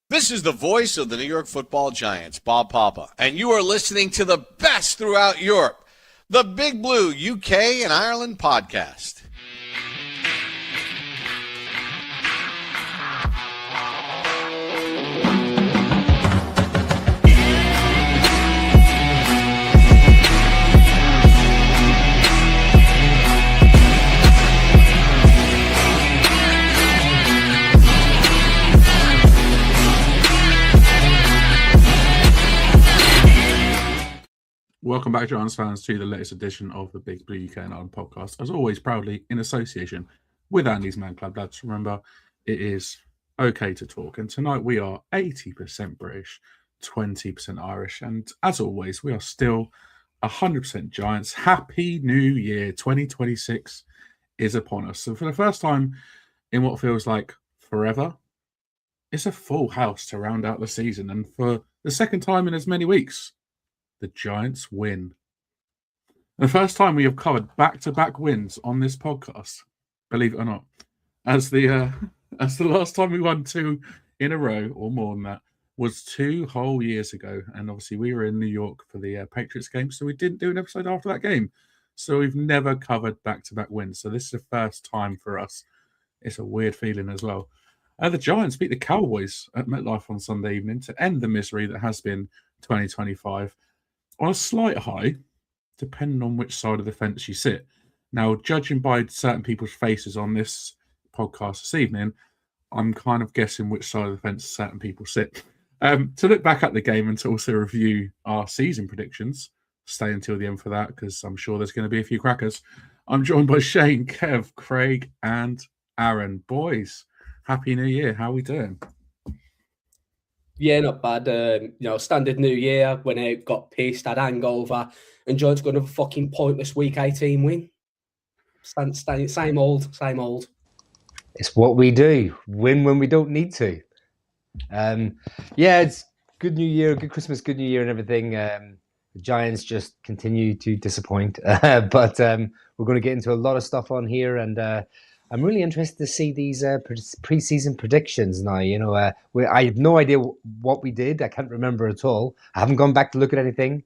This is the voice of the New York Football Giants, Bob Papa, and you are listening to the best throughout Europe, the Big Blue UK and Ireland podcast. Welcome back, Giants fans, to the latest edition of the Big Blue UK and Ireland podcast. As always, proudly in association with Andy's Man Club. Lads, remember, it is okay to talk. And tonight we are 80% British, 20% Irish. And as always, we are still 100% Giants. Happy New Year. 2026 is upon us. So for the first time in what feels like forever, it's a full house to round out the season. And for the second time in as many weeks, the Giants win. The first time we have covered back-to-back wins on this podcast, believe it or not, as the last time we won two in a row or more than that was 2 whole years ago. And obviously we were in New York for the Patriots game, so we didn't do an episode after that game. So we've never covered back-to-back wins. So this is the first time for us. It's a weird feeling as well. The Giants beat the Cowboys at MetLife on Sunday evening to end the misery that has been 2025. On a slight high, depending on which side of the fence you sit. Now, judging by certain people's faces on this podcast this evening, I'm kind of guessing which side of the fence certain people sit. To look back at the game and to also review our season predictions, stay until the end for that, because I'm sure there's going to be a few crackers. I'm joined by Shane, Kev, Craig, and Aaron. Boys, Happy New Year. How are we doing? Yeah, not bad. Standard New Year, went out, got pissed, had hangover, and Giants got another fucking pointless Week 18 win. Same old. It's what we do. Win when we don't need to. It's good New Year, good Christmas, good New Year and everything. The Giants just continue to disappoint. But we're going to get into a lot of stuff on here, and I'm really interested to see these preseason predictions now. I have no idea what we did. I can't remember at all. I haven't gone back to look at anything.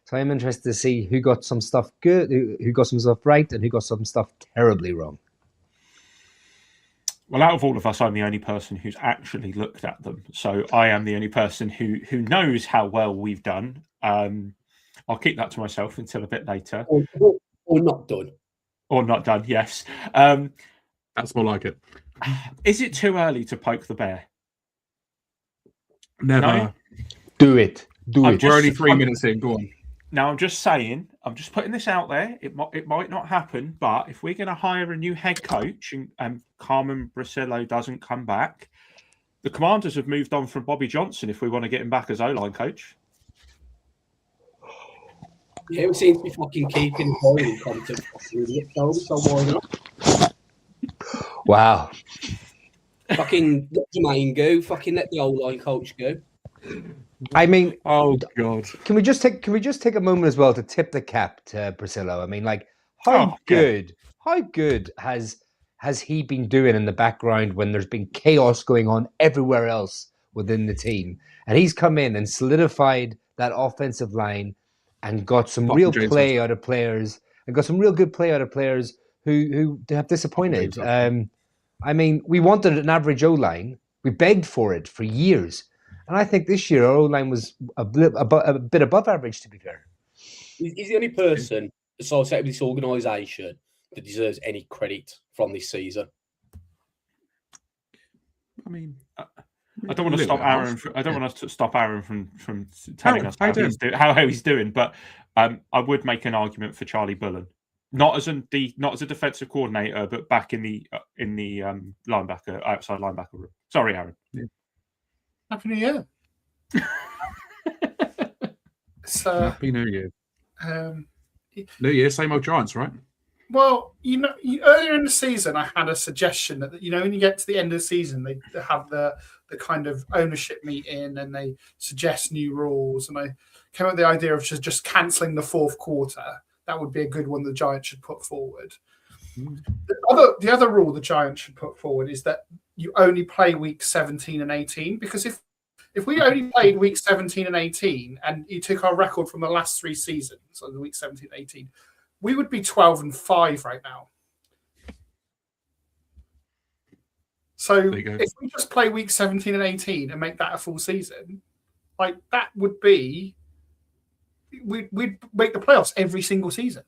So I'm interested to see who got some stuff good, who got some stuff right, and who got some stuff terribly wrong. Well, out of all of us, I'm the only person who's actually looked at them. So I am the only person who knows how well we've done. I'll keep that to myself until a bit later. Or not done. Or not done, yes. That's more like it. Is it too early to poke the bear? Never. No? Do it. We're only 3 minutes in. Go on. Now, I'm just saying, I'm just putting this out there. It might not happen, but if we're going to hire a new head coach and Carmen Brasillo doesn't come back, the Commanders have moved on from Bobby Johnson if we want to get him back as O-line coach. Yeah, we seem to be fucking keeping boiling content. So why not? Wow. Fucking let Jermaine go. Fucking let the O-line coach go. I mean, oh god. Can we just take a moment as well to tip the cap to Priscilla? I mean, like, how good has he been doing in the background when there's been chaos going on everywhere else within the team? And he's come in and solidified that offensive line and got some real play out of players and got some real good play out of players who have disappointed. I mean, we wanted an average O-line. We begged for it for years. And I think this year our O-line was a bit above average, to be fair. He's the only person associated with this organisation that deserves any credit from this season. I mean, I don't want to stop Aaron. I don't want to stop Aaron from telling us how he's doing. But I would make an argument for Charlie Bullen, not as a defensive coordinator, but back in the outside linebacker room. Sorry, Aaron. Yeah. Happy New Year. Happy New Year. New Year, same old Giants, right? Well, earlier in the season, I had a suggestion that when you get to the end of the season, they have the kind of ownership meeting and they suggest new rules. And I came up with the idea of just cancelling the fourth quarter. That would be a good one the Giants should put forward. The other rule the Giants should put forward is that you only play week 17 and 18, because if If we only played week 17 and 18, and you took our record from the last 3 seasons, so the week 17 and 18, we would be 12-5 right now. So if we just play week 17 and 18 and make that a full season, like that would be, we'd make the playoffs every single season.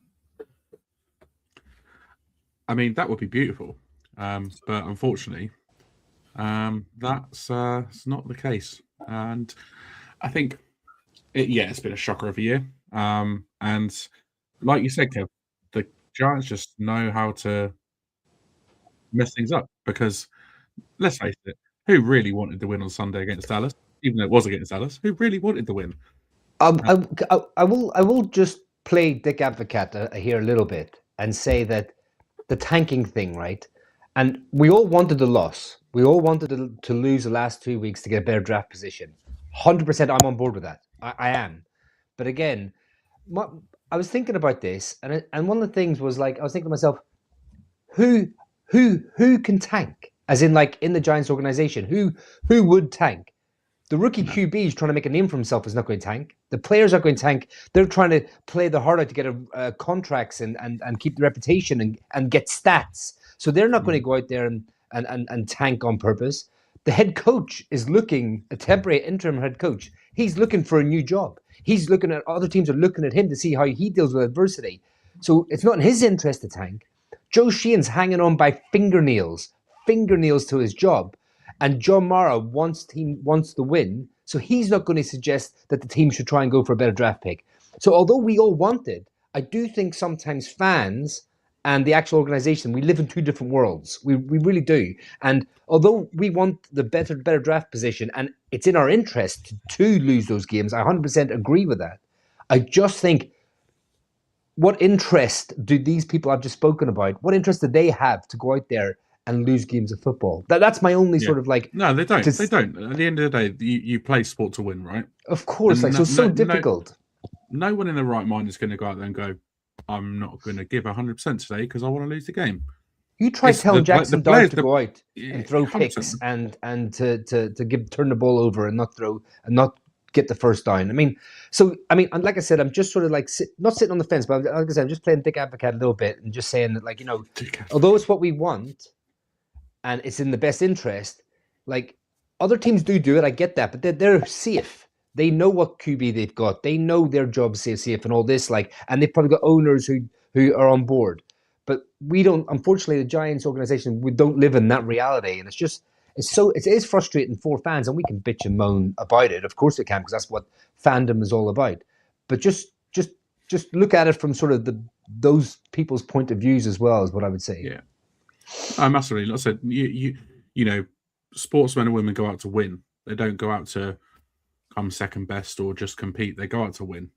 I mean, that would be beautiful. But unfortunately, that's it's not the case. And I think, it's been a shocker of a year. And like you said, Kev, the Giants just know how to mess things up because, let's face it, who really wanted to win on Sunday against Dallas? Even though it was against Dallas, who really wanted to win? I will just play Dick Advocate here a little bit and say that the tanking thing, right? And we all wanted the loss. We all wanted to lose the last 2 weeks to get a better draft position. 100% I'm on board with that. I am. But again, I was thinking about this, and one of the things was like, I was thinking to myself, who can tank? As in, like, in the Giants organization, who would tank? The rookie QB is trying to make a name for himself is not going to tank. The players are going to tank. They're trying to play the hard out to get contracts and keep the reputation and get stats. So they're not going to go out there and tank on purpose. The head coach is looking, a temporary interim head coach, he's looking for a new job. He's looking at, other teams are looking at him to see how he deals with adversity. So it's not in his interest to tank. Joe Sheehan's hanging on by fingernails to his job. And John Mara wants the win, so he's not going to suggest that the team should try and go for a better draft pick. So although we all want it, I do think sometimes fans and the actual organization, we live in two different worlds. We really do. And although we want the better draft position, and it's in our interest to lose those games, I 100% agree with that. I just think, what interest do these people I've just spoken about, what interest do they have to go out there and lose games of football? That's my only sort of like... No, they don't. They don't. At the end of the day, you play sport to win, right? Of course. So difficult. No one in their right mind is going to go out there and go, I'm not going to give 100% today because I want to lose the game. You try telling Jackson Dart to go out and throw 100%. Picks and to turn the ball over and not get the first down. And like I said, I'm just sort of like not sitting on the fence, but like I said, I'm just playing Dick Advocate a little bit and just saying that, like, you know, although it's what we want and it's in the best interest, like, other teams do it. I get that, but they're safe. They know what QB they've got. They know their job's safe and all this, like, and they've probably got owners who are on board. But we don't. Unfortunately, the Giants organization, we don't live in that reality, and it is frustrating for fans, and we can bitch and moan about it. Of course, we can, because that's what fandom is all about. But just look at it from sort of those people's point of views as well, is what I would say. Yeah, massively. Like I said, you know, sportsmen and women go out to win. They don't go out to come second best or just compete. They go out to win,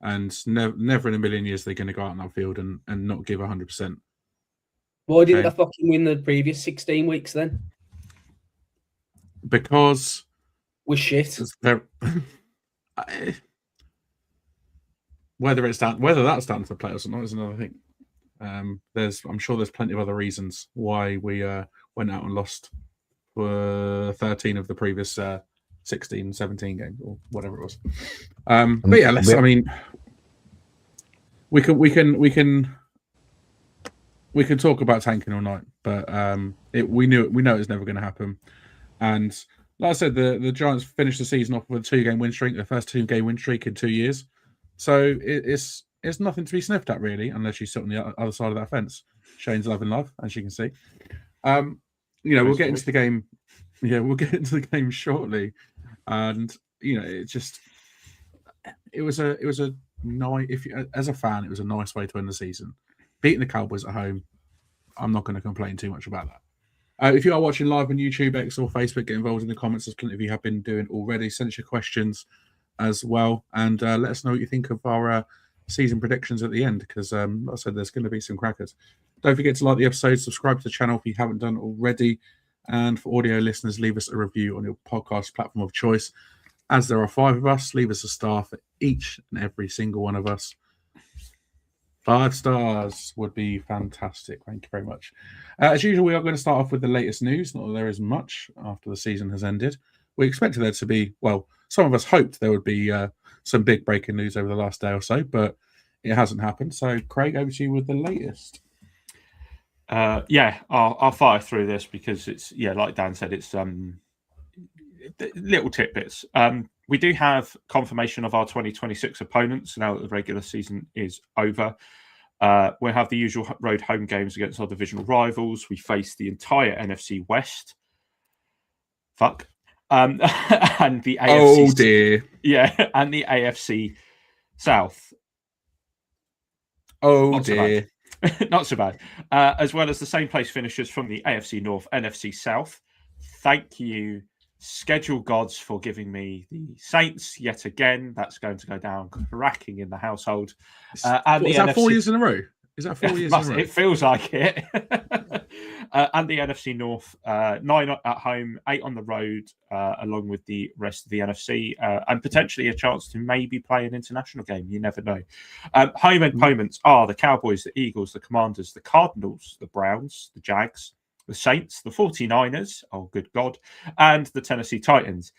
and never in a million years they're going to go out on that field and not give 100%. Why didn't they fucking win the previous 16 weeks then? Because we're shit. Whether that's down to the playoffs or not is another thing. I'm sure there's plenty of other reasons why we went out and lost for 13 of the previous 16, 17 games or whatever it was. But yeah, I mean, we can talk about tanking all night, but we know it's never going to happen. And like I said, the Giants finished the season off with a 2-game win streak, their first 2-game win streak in 2 years. So it's nothing to be sniffed at, really, unless you sit on the other side of that fence. Shane's loving love, as you can see. We'll get into the game. Yeah, we'll get into the game shortly. And it was a nice. As a fan, it was a nice way to end the season. Beating the Cowboys at home, I'm not going to complain too much about that. If you are watching live on YouTube, X, or Facebook, get involved in the comments, as plenty of you have been doing already. Send us your questions as well, and let us know what you think of our season predictions at the end, because like I said, there's going to be some crackers. Don't forget to like the episode, subscribe to the channel if you haven't done already, and for audio listeners, leave us a review on your podcast platform of choice. As there are 5 of us, leave us a star for each and every single one of us. 5 stars would be fantastic. Thank you very much. As usual, we are going to start off with the latest news. Not that there is much after the season has ended. we expected there to be, well, some of us hoped there would be some big breaking news over the last day or so, but it hasn't happened. So, Craig, over to you with the latest. I'll fire through this because it's, like Dan said, it's little tidbits. We do have confirmation of our 2026 opponents now that the regular season is over. We'll have the usual road home games against our divisional rivals. We face the entire NFC West. And the AFC. Oh dear. Yeah, and the AFC South. Oh Not dear. So bad. Not so bad. As well as the same place finishers from the AFC North, NFC South. Thank you, schedule gods, for giving me the Saints yet again. That's going to go down cracking in the household. And is that 4 years in a row? Is that 4 years in a row? It feels like it. And the NFC North, 9 at home, 8 on the road, along with the rest of the NFC, and potentially a chance to maybe play an international game. You never know. Home opponents are the Cowboys, the Eagles, the Commanders, the Cardinals, the Browns, the Jags, the Saints, the 49ers, oh good God, and the Tennessee Titans.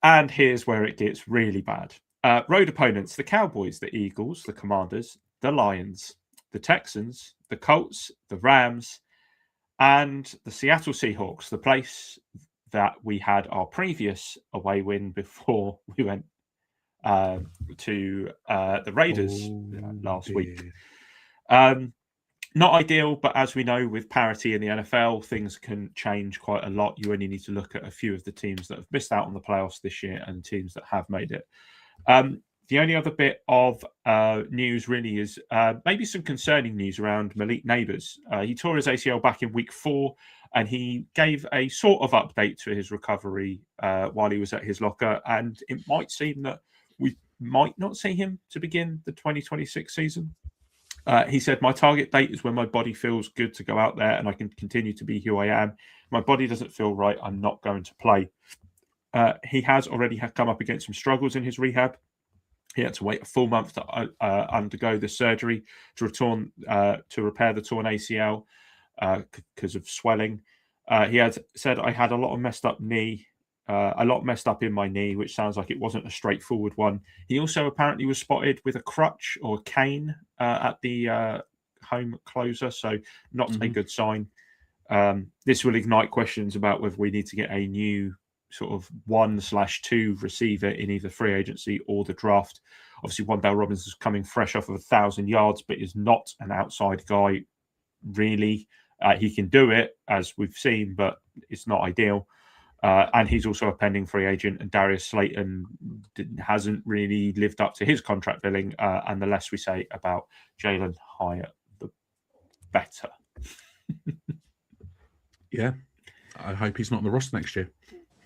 And here's where it gets really bad. Road opponents, the Cowboys, the Eagles, the Commanders, the Lions, the Texans, the Colts, the Rams, and the Seattle Seahawks, the place that we had our previous away win before we went to the Raiders last week. Not ideal, but as we know, with parity in the NFL, things can change quite a lot. You only need to look at a few of the teams that have missed out on the playoffs this year and teams that have made it. The only other bit of news really is maybe some concerning news around Malik Neighbours. He tore his ACL back in week 4, and he gave a sort of update to his recovery while he was at his locker. And it might seem that we might not see him to begin the 2026 season. He said, "My target date is when my body feels good to go out there and I can continue to be who I am. My body doesn't feel right. I'm not going to play." He has already come up against some struggles in his rehab. He had to wait a full month to undergo the surgery to repair the torn ACL because of swelling. He had said, "I had a lot of messed up in my knee, which sounds like it wasn't a straightforward one." He also apparently was spotted with a crutch or a cane at the home closer, so not a good sign. This will ignite questions about whether we need to get a new sort of 1/2 receiver in either free agency or the draft. Obviously, Wan'Dale Robinson is coming fresh off of 1,000 yards, but is not an outside guy, really. He can do it, as we've seen, but it's not ideal. And he's also a pending free agent, and Darius Slayton hasn't really lived up to his contract billing. And the less we say about Jalen Hyatt, the better. Yeah, I hope he's not on the roster next year.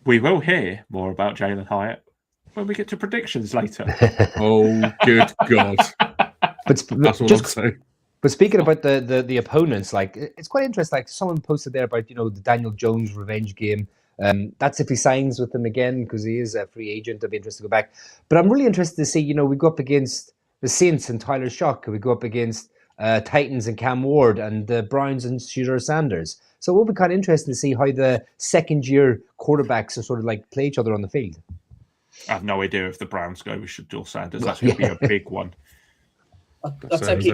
We will hear more about Jalen Hyatt when we get to predictions later. Oh, good God. That's all I'll say. But speaking about the opponents, like, it's quite interesting. Like, someone posted there about, the Daniel Jones revenge game. That's if he signs with them again, because he is a free agent. I'd be interested to go back. But I'm really interested to see, we go up against the Saints and Tyler Shock. We go up against Titans and Cam Ward, and the Browns and Shooter Sanders. So it will be kind of interesting to see how the second-year quarterbacks are sort of like play each other on the field. I have no idea if the Browns go with Shedeur Sanders. That's going to be a big one. I take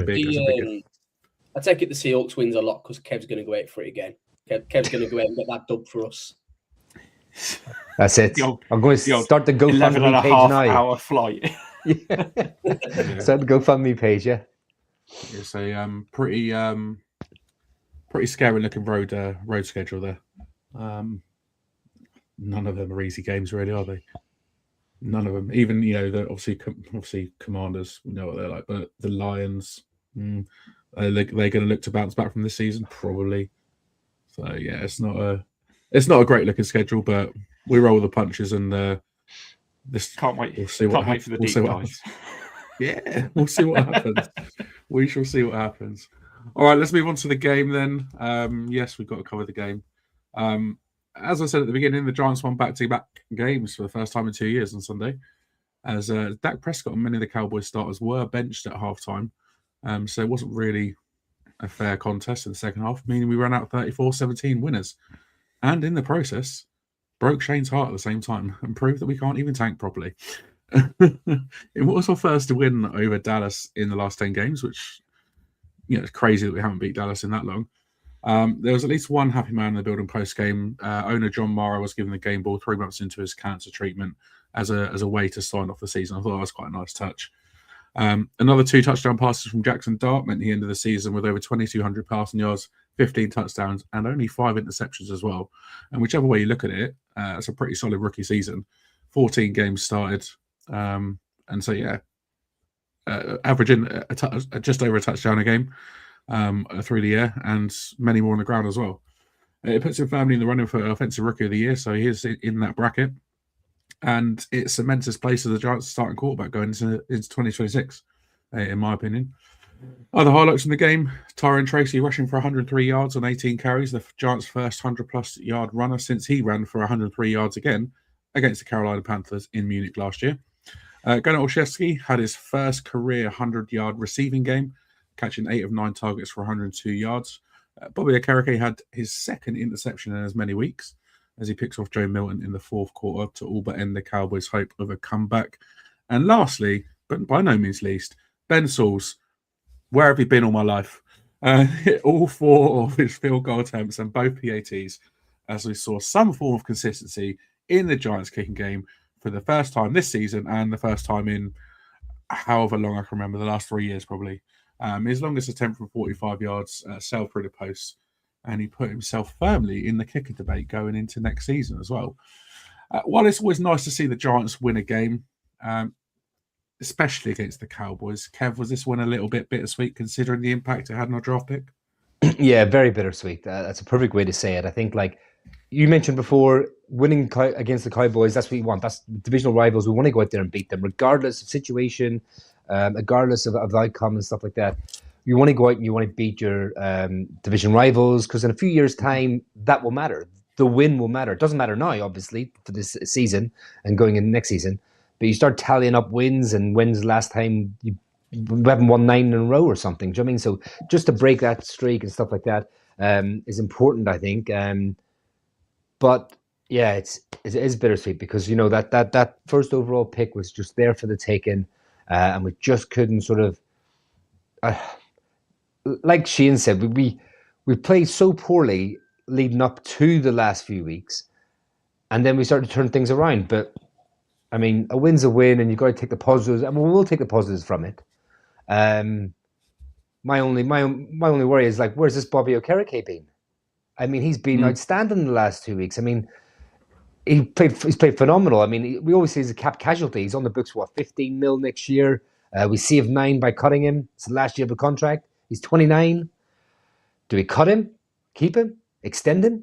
it the Seahawks wins a lot because Kev's going to go out for it again. Kev's going to go out and get that dub for us. That's it. I'm going to start the GoFundMe page now. 11.5-hour flight. Start the GoFundMe page, yeah. It's a pretty scary looking road schedule there. None of them are easy games, really, are they? None of them. Even the obviously Commanders, we know what they're like, but the Lions, they're going to look to bounce back from this season, probably. So yeah, it's not a great looking schedule, but we roll the punches, and this can't wait. We'll see can't wait for the deep dives. Yeah, we'll see what happens. We shall see what happens. All right, let's move on to the game then. Yes, we've got to cover the game. As I said at the beginning, the Giants won back-to-back games for the first time in 2 years on Sunday, as Dak Prescott and many of the Cowboys starters were benched at halftime. So it wasn't really a fair contest in the second half, meaning we ran out 34-17 winners. And in the process, broke Shane's heart at the same time and proved that we can't even tank properly. It was our first win over Dallas in the last 10 games, which, it's crazy that we haven't beat Dallas in that long. There was at least one happy man in the building post-game. Owner John Mara was given the game ball 3 months into his cancer treatment as a way to sign off the season. I thought that was quite a nice touch. Another 2 touchdown passes from Jackson Dart meant the end of the season with over 2,200 passing yards, 15 touchdowns, and only 5 interceptions as well. And whichever way you look at it, it's a pretty solid rookie season. 14 games started. And so, averaging just over a touchdown a game through the air and many more on the ground as well. It puts him firmly in the running for Offensive Rookie of the Year, so he is in that bracket. And it cements his place as the Giants' starting quarterback going into 2026, in my opinion. Other highlights from the game, Tyrone Tracy rushing for 103 yards on 18 carries, the Giants' first 100-plus yard runner since he ran for 103 yards again against the Carolina Panthers in Munich last year. Gunnar Olszewski had his first career 100-yard receiving game, catching 8 of 9 targets for 102 yards. Bobby Okereke had his second interception in as many weeks as he picks off Joe Milton in the fourth quarter to all but end the Cowboys' hope of a comeback. And lastly, but by no means least, Ben Sauls, where have you been all my life? Hit all 4 of his field goal attempts and both PATs as we saw some form of consistency in the Giants kicking game for the first time this season and the first time in however long I can remember, the last 3 years probably. His longest attempt from 45 yards sailed through the post, and he put himself firmly in the kicker debate going into next season as well. While it's always nice to see the Giants win a game, especially against the Cowboys, Kev, was this one a little bit bittersweet considering the impact it had on our draft pick? Yeah, very bittersweet. That's a perfect way to say it. I think, like you mentioned before, winning against the Cowboys, that's what you want. That's divisional rivals. We want to go out there and beat them, regardless of situation, regardless of the outcome and stuff like that. You want to go out and you want to beat your division rivals, because in a few years' time, that will matter. The win will matter. It doesn't matter now, obviously, for this season and going into next season. But you start tallying up wins, and when's the last time you haven't won 9 in a row or something. Do you know what I mean? So just to break that streak and stuff like that is important, I think. But yeah, it is bittersweet because that first overall pick was just there for the taking, and we just couldn't sort of, like Shane said, we played so poorly leading up to the last few weeks, and then we started to turn things around. But I mean, a win's a win, and you've got to take the positives, and we'll take the positives from it. My only worry is, like, where's this Bobby Okereke been? I mean, he's been outstanding in the last 2 weeks. I mean, he's played phenomenal. I mean, we always say he's a cap casualty. He's on the books for 15 mil next year. We saved 9 by cutting him. It's the last year of a contract. He's 29. Do we cut him, keep him, extend him?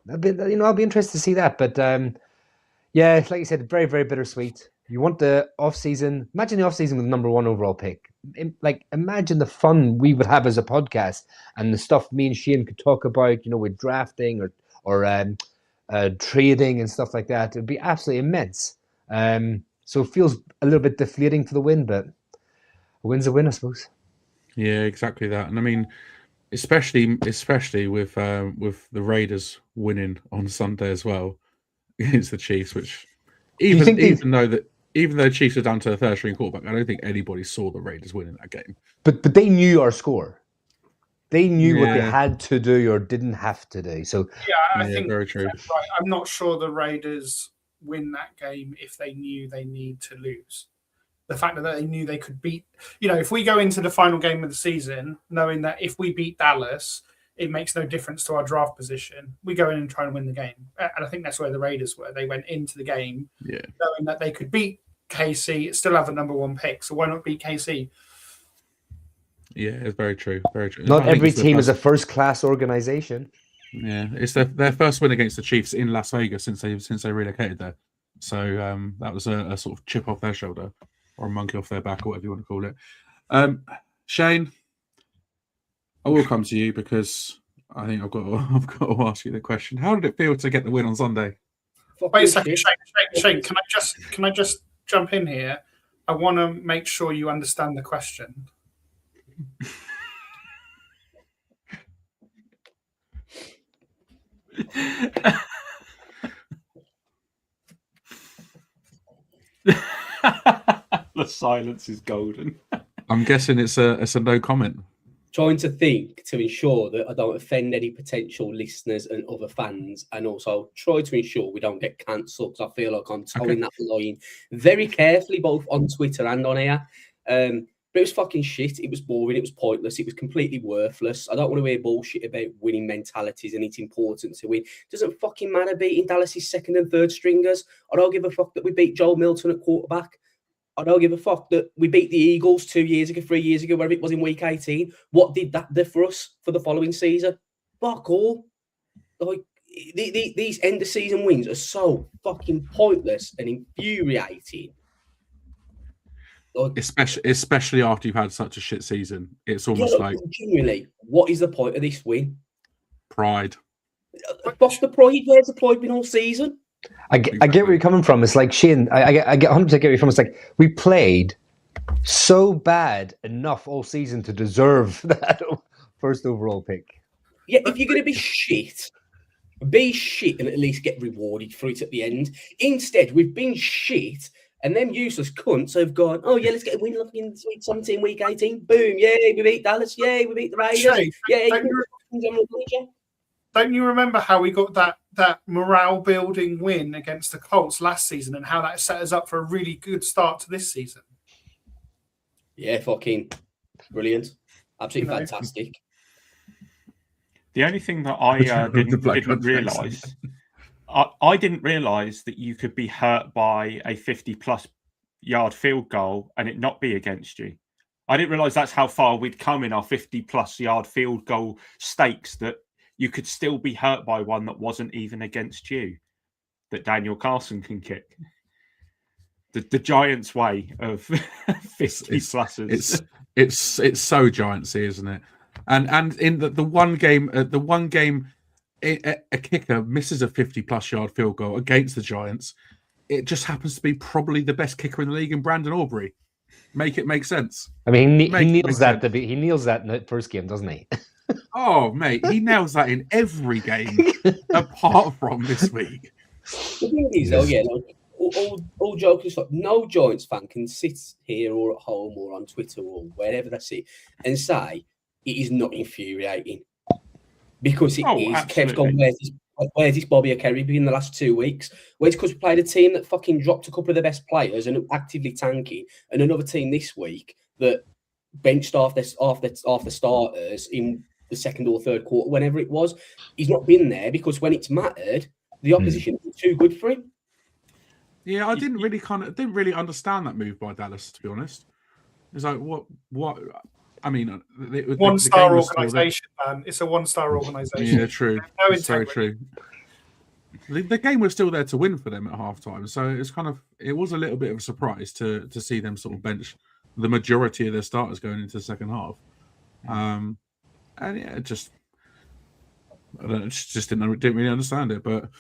I'll be interested to see that. But yeah, like you said, very, very bittersweet. You want the off-season. Imagine the off-season with the number 1 overall pick. Like, imagine the fun we would have as a podcast and the stuff me and Shane could talk about, with drafting or trading and stuff like that. It would be absolutely immense. So it feels a little bit deflating for the win, but a win's a win, I suppose. Yeah, exactly that. And I mean, especially with the Raiders winning on Sunday as well against the Chiefs, which even though Chiefs are down to a third-string quarterback, I don't think anybody saw the Raiders winning that game. But they knew our score. They knew what they had to do or didn't have to do. So I think very true. That's right. I'm not sure the Raiders win that game if they knew they need to lose. The fact that they knew they could beat, if we go into the final game of the season knowing that if we beat Dallas, it makes no difference to our draft position, we go in and try and win the game. And I think that's where the Raiders were. They went into the game knowing that they could beat KC, still have the number 1 pick. So why not beat KC? Yeah, it's very true. Very true. Not every team is a first-class organization. Yeah, it's their first win against the Chiefs in Las Vegas since they relocated there. So that was a sort of chip off their shoulder or a monkey off their back, or whatever you want to call it. Shane, I will come to you because I think I've got to ask you the question. How did it feel to get the win on Sunday? Wait a second, Shane. Can I just jump in here? I want to make sure you understand the question. silence is golden. I'm guessing it's a no comment. Trying to think to ensure that I don't offend any potential listeners and other fans, and also try to ensure we don't get cancelled, because I feel like I'm towing that line very carefully, both on Twitter and on here. But it was fucking shit. It was boring. It was pointless. It was completely worthless. I don't want to hear bullshit about winning mentalities and it's important to win. It doesn't fucking matter beating Dallas's second and third stringers. I don't give a fuck that we beat Joel Milton at quarterback. I don't give a fuck that we beat the Eagles 2 years ago, 3 years ago, wherever it was in week 18. What did that do for us for the following season? Fuck all. Like, these end of season wins are so fucking pointless and infuriating. Like, especially after you've had such a shit season. It's almost like genuinely, what is the point of this win? Pride. What's the pride? Where's the pride been all season? I get where you're coming from. It's like Shane. I get 100% get where you're from. It's like we played so bad enough all season to deserve that first overall pick. Yeah, if you're going to be shit and at least get rewarded for it at the end. Instead, we've been shit, and them useless cunts have gone, oh yeah, let's get a win like in week 17, week 18. Boom, yay, we beat Dallas. Yay, we beat the Raiders. Don't you remember how we got that morale building win against the Colts last season, and how that set us up for a really good start to this season? Yeah, fucking brilliant. Absolutely fantastic. The only thing that I didn't realise, I didn't realise that you could be hurt by a 50-plus yard field goal and it not be against you. I didn't realise that's how far we'd come in our 50-plus yard field goal stakes, that you could still be hurt by one that wasn't even against you, that Daniel Carlson can kick. The Giants' way of 50-pluses. It's so Giantsy, isn't it? And in the one game, a kicker misses a 50-plus yard field goal against the Giants. It just happens to be probably the best kicker in the league in Brandon Aubrey. Make it make sense. I mean, he nails that. He nails that in the first game, doesn't he? Oh, mate, he nails that in every game apart from this week. The thing is, though, yeah, like, all jokes aside, no Giants fan can sit here or at home or on Twitter or wherever they sit and say it is not infuriating, because it is. Kev's gone, where's this Bobby O'Kerry been in the last 2 weeks? Well, it's because we played a team that fucking dropped a couple of their best players and actively tanking, and another team this week that benched off the starters in the second or third quarter, whenever it was. He's not been there because when it's mattered, the opposition was too good for him. Yeah, I didn't really understand that move by Dallas, to be honest. It's like what I mean, one-star organisation, man. It's a one-star organisation. Yeah, true. No, it's very true. The game was still there to win for them at halftime, so it was a little bit of a surprise to see them sort of bench the majority of their starters going into the second half. And yeah, just didn't really understand it. But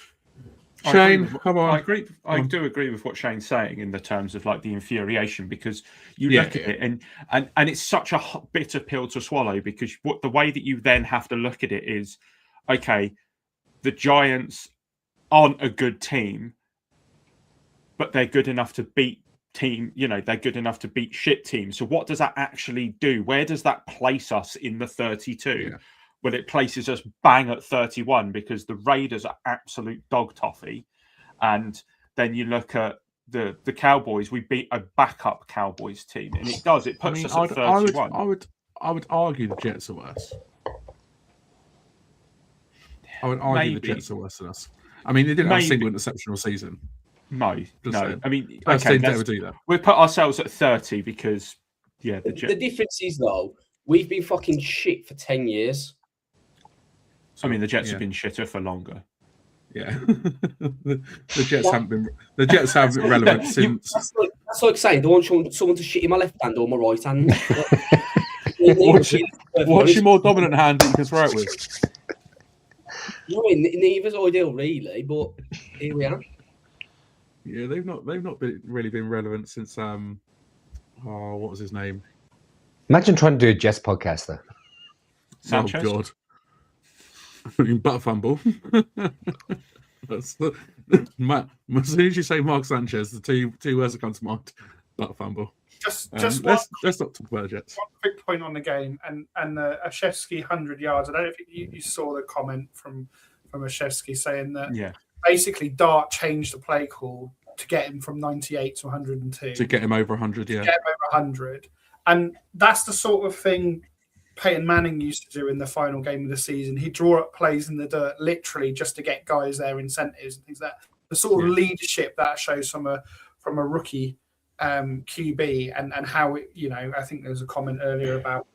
Shane, come on. I do agree with what Shane's saying in the terms of like the infuriation, because you look at it and it's such a bitter pill to swallow, because the way that you then have to look at it is, okay, the Giants aren't a good team, but they're good enough to beat they're good enough to beat shit teams. So what does that actually do? Where does that place us in the 32? Yeah. Well, it places us bang at 31, because the Raiders are absolute dog toffee. And then you look at the Cowboys, we beat a backup Cowboys team. And it puts us at 31. I would argue the Jets are worse. I would argue the Jets are worse than us. I mean, they didn't have a single exceptional season. No. I mean, okay, never do that. We put ourselves at 30 because, the difference is, though, we've been fucking shit for 10 years. I mean, the Jets have been shitter for longer. Yeah, the Jets haven't been relevant since. That's like saying, do I want someone to shit in my left hand or my right hand? What's your more dominant hand that you can throw it with? No, neither's ideal, really. But here we are. Yeah, they've not really been relevant since what was his name? Imagine trying to do a Jets podcast though. Sanchez? Oh God. I mean, butt fumble. As soon as you say Mark Sanchez, the two words that come to mind. That fumble. Just let's not talk about Jets. One quick point on the game and Ashevsky 100 yards. I don't know if you saw the comment from Ashevsky saying that basically Dart changed the play call to get him from 98 to 102. To get him over 100, yeah. To get him over 100. And that's the sort of thing Peyton Manning used to do in the final game of the season. He'd draw up plays in the dirt literally just to get guys their incentives and things like that. The sort of leadership that shows from a rookie QB and how it, I think there was a comment earlier about,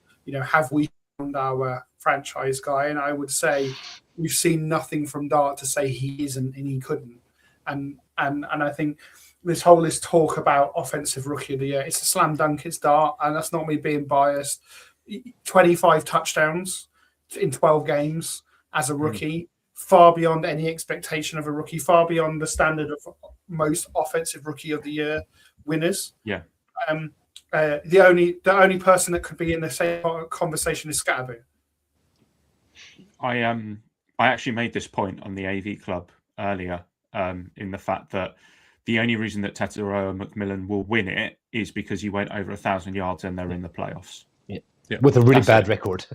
have we found our franchise guy? And I would say we've seen nothing from Dart to say he isn't and he couldn't. And I think this talk about offensive rookie of the year, it's a slam dunk, it's Dart, and that's not me being biased. 25 touchdowns in 12 games as a rookie, far beyond any expectation of a rookie, far beyond the standard of most offensive rookie of the year winners. Yeah. The only person that could be in the same conversation is Scatterbo. I actually made this point on the AV Club earlier, in the fact that the only reason that Tetsuo McMillan will win it is because he went over 1,000 yards and they're in the playoffs. Yeah. With a really bad record.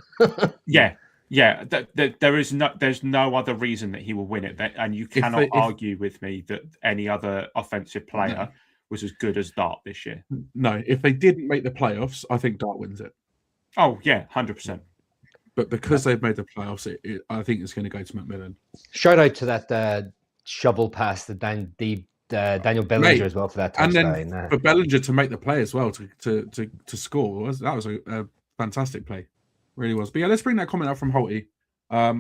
Yeah. There's no other reason that he will win it, and you cannot argue with me that any other offensive player was as good as Dart this year. No, if they didn't make the playoffs, I think Dart wins it. Oh yeah, 100%. But because they've made the playoffs, I think it's going to go to McMillan. Shout out to that shovel pass to Daniel Bellinger as well for that touchdown. And then for Bellinger to make the play as well to score, that was a fantastic play. Really was. But yeah, let's bring that comment out from Holty.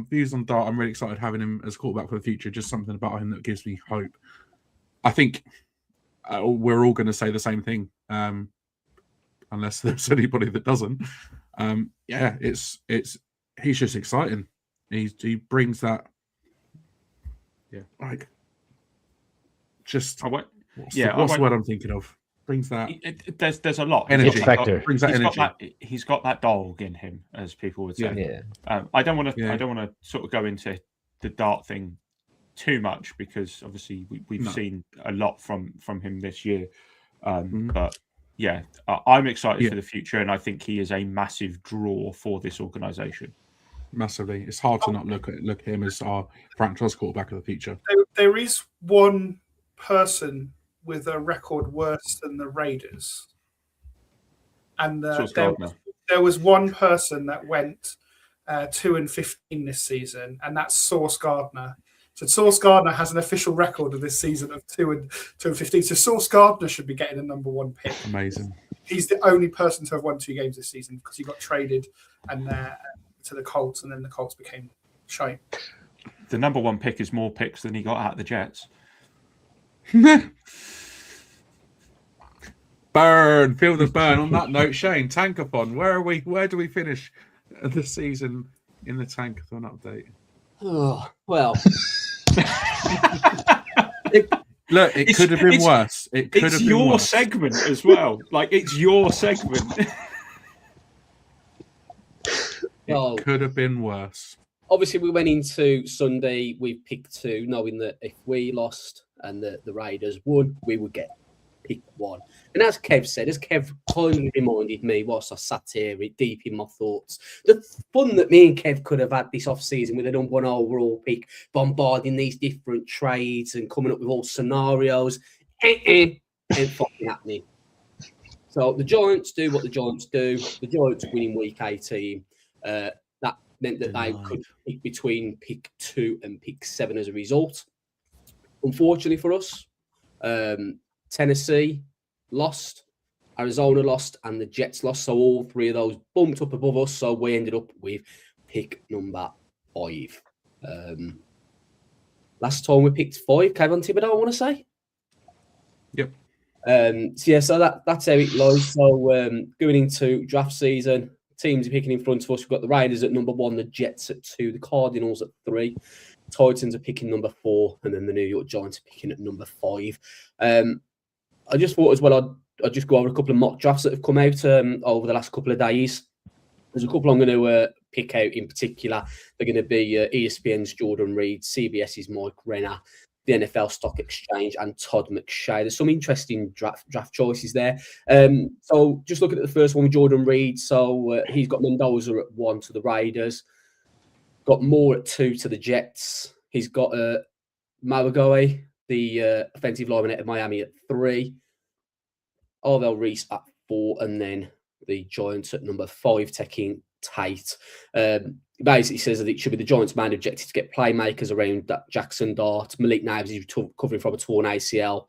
Views on Dart. I'm really excited having him as quarterback for the future. Just something about him that gives me hope. I think we're all going to say the same thing, unless there's anybody that doesn't. He's just exciting. He brings that. Yeah, like just. What's the word I'm thinking of? Brings that. There's a lot energy. Brings that energy. He's got that dog in him, as people would say. Yeah. I don't want to sort of go into the Dart thing too much because obviously we've seen a lot from him this year. But yeah, I'm excited for the future, and I think he is a massive draw for this organisation. Massively, it's hard to not look at him as our franchise quarterback of the future. There is one person with a record worse than the Raiders, and there was one person that went 2-15 this season, and that's Sauce Gardner. So Sauce Gardner has an official record of this season of 2-15. So Sauce Gardner should be getting a number one pick. Amazing. He's the only person to have won 2 games this season because he got traded and to the Colts, and then the Colts became shite. The number one pick is more picks than he got out of the Jets. Burn, feel the burn. On that note, Shane, Tankathon, where do we finish the season in the Tankathon update? Oh, well. It could have been worse. It's your segment as well. Like, it's your segment. It could have been worse. Obviously, we went into Sunday, we picked 2, knowing that if we lost and the Raiders won, we would get pick 1. And as Kev said, as Kev kindly reminded me whilst I sat here deep in my thoughts, the fun that me and Kev could have had this off-season with a number 1 overall pick, bombarding these different trades and coming up with all scenarios, ain't fucking happening. So the Giants do what the Giants do. The Giants win in week 18. That meant that they could pick between pick 2 and pick 7 as a result. Unfortunately for us, Tennessee lost, Arizona lost, and the Jets lost. So all 3 of those bumped up above us. So we ended up with pick number 5. Last time we picked 5, Kevin Thibodeau, I want to say. Yep. So that's how it lies. So going into draft season, teams are picking in front of us. We've got the Raiders at number 1, the Jets at 2, the Cardinals at 3, Titans are picking number 4, and then the New York Giants are picking at number 5. I just thought as well I'd just go over a couple of mock drafts that have come out over the last couple of days. There's a couple I'm going to pick out in particular. They're going to be ESPN's Jordan Reed, CBS's Mike Renner, the NFL Stock Exchange, and Todd McShay. There's some interesting draft choices there. So just looking at the first one with Jordan Reed. So he's got Mendoza at 1 to the Raiders, got Moore at 2 to the Jets. He's got Maragoe, the offensive lineman at Miami, at 3. Arvell Reese at 4, and then the Giants at number 5, taking Tate. Basically says that it should be the Giants' main objective to get playmakers around Jackson Dart. Malik Nabs is recovering from a torn ACL.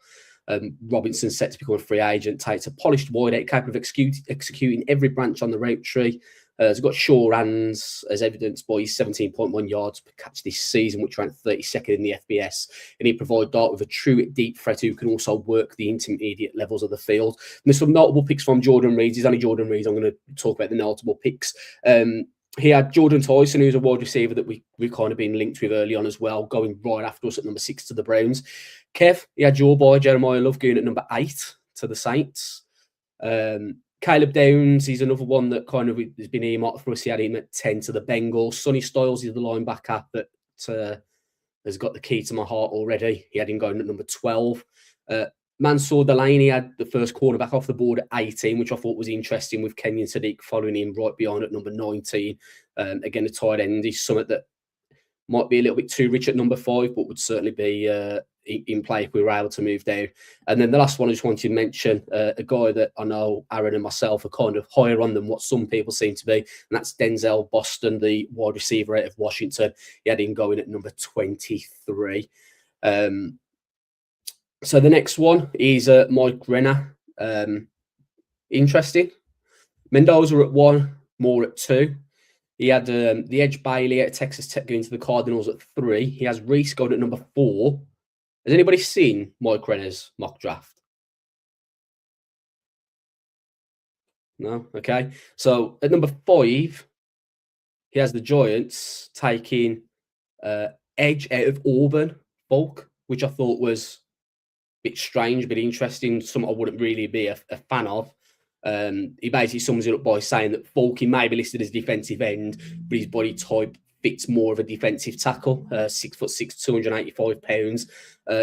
Robinson's set to become a free agent. Tate's a polished wideout capable of executing every branch on the route tree. He's got sure hands, as evidenced by his 17.1 yards per catch this season, which ranked 32nd in the FBS. And he provides Dart with a true deep threat who can also work the intermediate levels of the field. And there's some notable picks from Jordan Reed. He's only Jordan Reed. I'm going to talk about the notable picks. He had Jordan Tyson, who's a wide receiver that we've kind of been linked with early on as well, going right after us at number 6 to the Browns. Kev, he had your boy Jeremiah Love going at number 8 to the Saints. Caleb Downs, he's another one that kind of has been earmarked for us. He had him at 10 to the Bengals. Sonny Styles is the linebacker that has got the key to my heart already. He had him going at number 12. Mansour Delaney had the first cornerback off the board at 18, which I thought was interesting, with Kenyon Sadiq following him right behind at number 19. Again, a tight end is something that might be a little bit too rich at number 5, but would certainly be in play if we were able to move down. And then the last one I just wanted to mention, a guy that I know Aaron and myself are kind of higher on than what some people seem to be, and that's Denzel Boston, the wide receiver out of Washington. He had him going at number 23. So the next one is Mike Renner. Interesting. Mendoza at 1, Moore at 2. He had the Edge Bailey at Texas Tech going to the Cardinals at 3. He has Reese going at number 4. Has anybody seen Mike Renner's mock draft? No? Okay. So at number 5, he has the Giants taking Edge out of Auburn, Bulk, which I thought was a bit strange, but interesting. Something I wouldn't really be a fan of. He basically sums it up by saying that Falky may be listed as defensive end, but his body type fits more of a defensive tackle. 6'6", 285 pounds.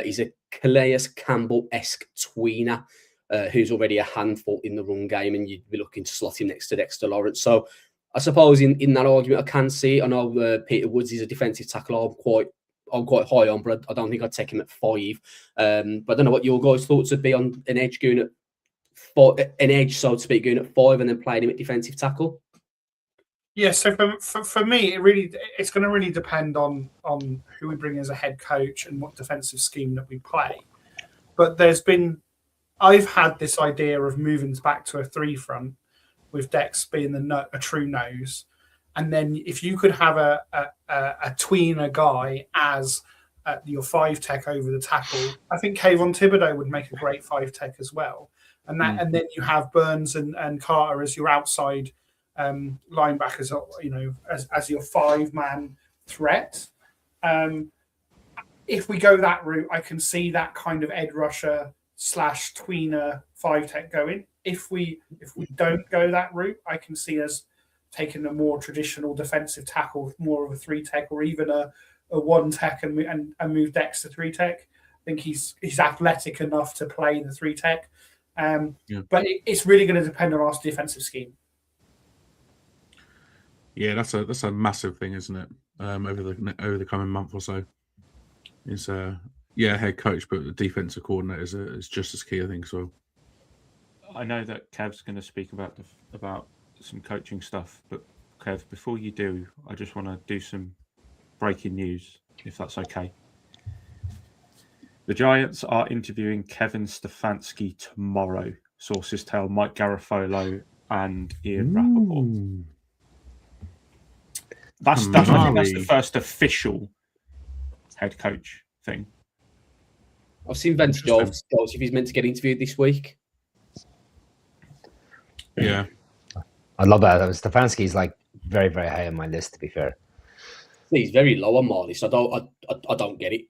He's a Calais Campbell-esque tweener who's already a handful in the run game, and you'd be looking to slot him next to Dexter Lawrence. So I suppose in that argument, I can see. I know Peter Woods is a defensive tackle. I'm quite high on, but I don't think I'd take him at 5. But I don't know what your guys' thoughts would be on an edge going at 4, an edge, so to speak, going at 5 and then playing him at defensive tackle. Yeah, so for me, it's going to really depend on who we bring as a head coach and what defensive scheme that we play. But I've had this idea of moving back to a 3 front, with Dex being a true nose, and then if you could have a tweener guy as your 5 tech over the tackle, I think Kayvon Thibodeau would make a great 5 tech as well. And then you have Burns and Carter as your outside linebackers, as your 5-man threat. If we go that route, I can see that kind of edge rusher / tweener 5 tech going. If we don't go that route, I can see us taking a more traditional defensive tackle, more of a 3 tech, or even a 1 tech and move Dex to 3 tech. I think he's athletic enough to play the 3 tech. But it's really going to depend on our defensive scheme. Yeah, that's a massive thing, isn't it? Over the coming month or so, it's head coach, but the defensive coordinator is just as key, I think. So I know that Kev's going to speak about some coaching stuff, but Kev, before you do, I just want to do some breaking news, if that's okay. The Giants are interviewing Kevin Stefanski tomorrow. Sources tell Mike Garafolo and Ian Rappaport. I think that's the first official head coach thing. I've seen Vince Joseph if he's meant to get interviewed this week. Yeah. I love that. Stefanski's like very, very high on my list, to be fair. He's very low on my list. I don't get it.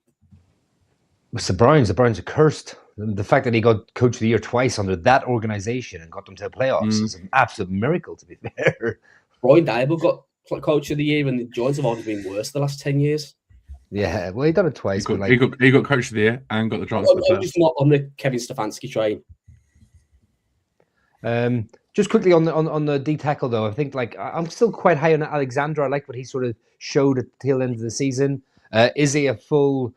It's the Browns are cursed. The fact that he got coach of the year twice under that organization and got them to the playoffs is an absolute miracle, to be fair. Brian Dable got coach of the year, and the Giants have always been worse the last 10 years. Yeah, well, he done it twice. He got coach of the year and got the Giants. I'm just not on the Kevin Stefanski train. Just quickly on the D tackle though, I think I'm still quite high on Alexander. I like what he sort of showed at the tail end of the season. Is he a full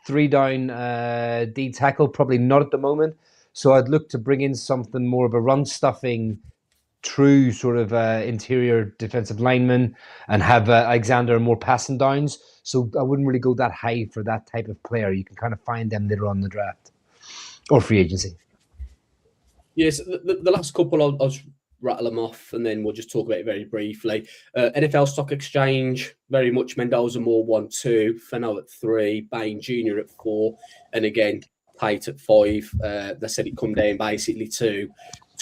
3-down D tackle? Probably not at the moment. So I'd look to bring in something more of a run stuffing, true sort of interior defensive lineman, and have Alexander more passing downs. So I wouldn't really go that high for that type of player. You can kind of find them later on in the draft or free agency. Yes, the last couple I'll just rattle them off, and then we'll just talk about it very briefly. NFL Stock Exchange, very much Mendoza Moore 1-2, Fennell at 3, Bain Jr. at 4, and again Tate at 5. They said it come down basically to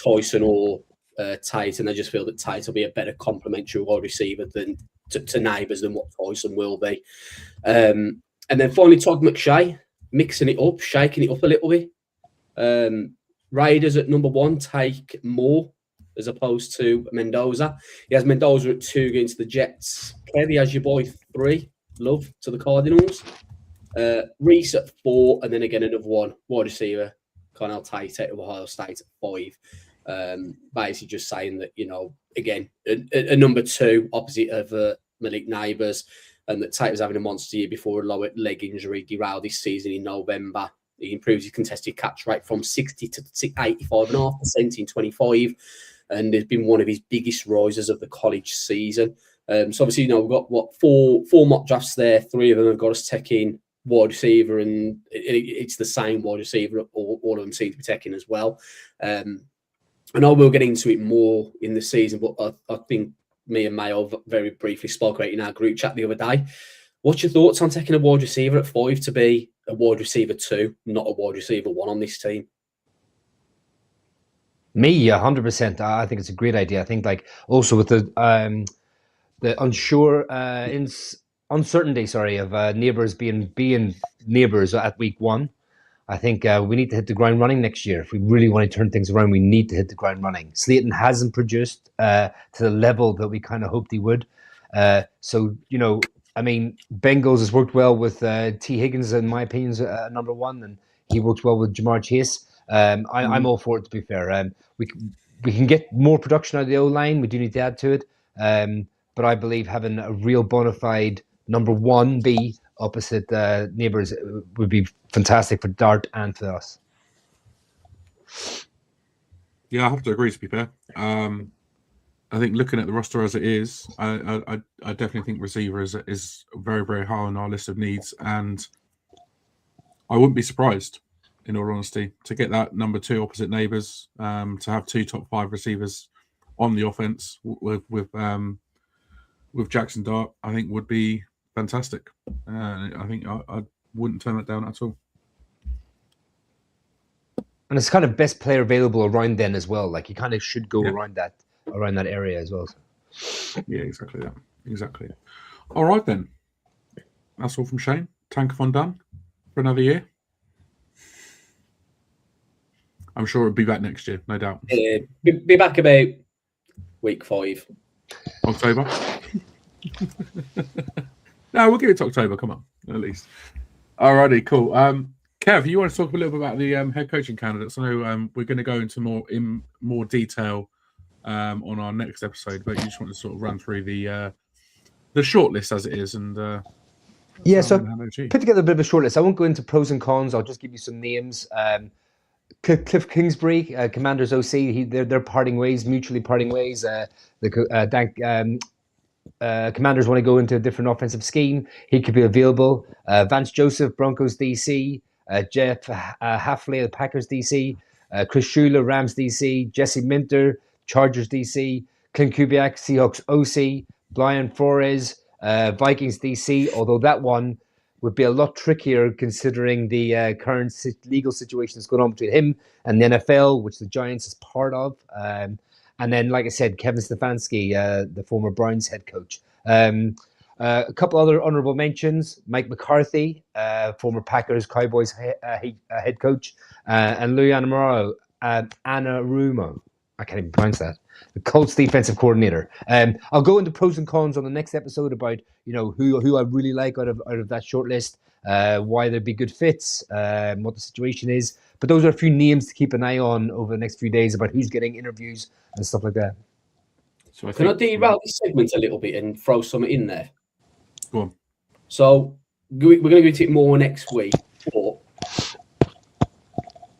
Tyson or Tate, and I just feel that Tate will be a better complementary wide receiver than to Neighbours than what Tyson will be. And then finally Todd McShay, mixing it up, shaking it up a little bit. Raiders at number 1 take Moore as opposed to Mendoza. He has Mendoza at 2 against the Jets. Kev, he has your boy 3, Love, to the Cardinals. Reese at 4, and then again another one, wide receiver, Connell Tate at Ohio State at 5. Basically just saying that, again, a number 2 opposite of Malik Neighbours, and that Tate was having a monster year before a lower leg injury derailed his season in November. He improves his contested catch rate from 60 to 85.5% in 25, and has been one of his biggest rises of the college season. So obviously, we've got four mock drafts there. 3 of them have got us taking wide receiver, and it's the same wide receiver. All of them seem to be taking as well. And I will get into it more in the season, but I think me and Mayo very briefly spoke about it in our group chat the other day. What's your thoughts on taking a wide receiver at 5 to be a wide receiver 2, not a wide receiver 1 on this team? Me, 100%. I think it's a great idea. I think also with the uncertainty, of Neighbours being Neighbours at week 1. I think we need to hit the ground running next year. If we really want to turn things around, we need to hit the ground running. Slayton hasn't produced to the level that we kind of hoped he would. Bengals has worked well with T. Higgins, in my opinion, is number 1, and he works well with Jamar Chase. I'm all for it, to be fair. We can get more production out of the O-line. We do need to add to it. But I believe having a real bona fide number 1B opposite Neighbours would be fantastic for Dart and for us. Yeah, I have to agree, to be fair. I think looking at the roster as it is, I definitely think receiver is very, very high on our list of needs, and I wouldn't be surprised, in all honesty, to get that number 2 opposite Neighbours, to have 2 top 5 receivers on the offense with Jackson Dart. I think would be fantastic. I think I wouldn't turn that down at all. And it's kind of best player available around then as well. You kind of should go around that area as well. Yeah, exactly that. Exactly. All right then. That's all from Shane. Tankathon done for another year. I'm sure it'll be back next year, no doubt. Be back about week 5. October. No, we'll give it to October. Come on, at least. Alrighty, cool. Kev, you want to talk a little bit about the head coaching candidates? I know we're going to go into more detail on our next episode, but you just want to sort of run through the shortlist as it is, and so put together a bit of a shortlist. I won't go into pros and cons. I'll just give you some names. Cliff Kingsbury, Commanders OC, they're parting ways, mutually parting ways. Commanders want to go into a different offensive scheme. He could be available. Vance Joseph, Broncos DC. Jeff Hafley, the Packers DC. Chris Shula, Rams DC. Jesse Minter, Chargers DC. Clint Kubiak, Seahawks OC. Brian Flores, Vikings DC. Although that one would be a lot trickier considering the current legal situation that's going on between him and the NFL, which the Giants is part of. And then, like I said, Kevin Stefanski, the former Browns head coach. A couple other honorable mentions: Mike McCarthy, former Packers, Cowboys head coach, and Louis Anarumo. I can't even pronounce that. the Colts defensive coordinator. I'll go into pros and cons on the next episode about who I really like out of that short list, why there'd be good fits, what the situation is. But those are a few names to keep an eye on over the next few days about who's getting interviews and stuff like that. So Can I derail this segment a little bit and throw something in there? Go on. So we're going to go into it more next week, but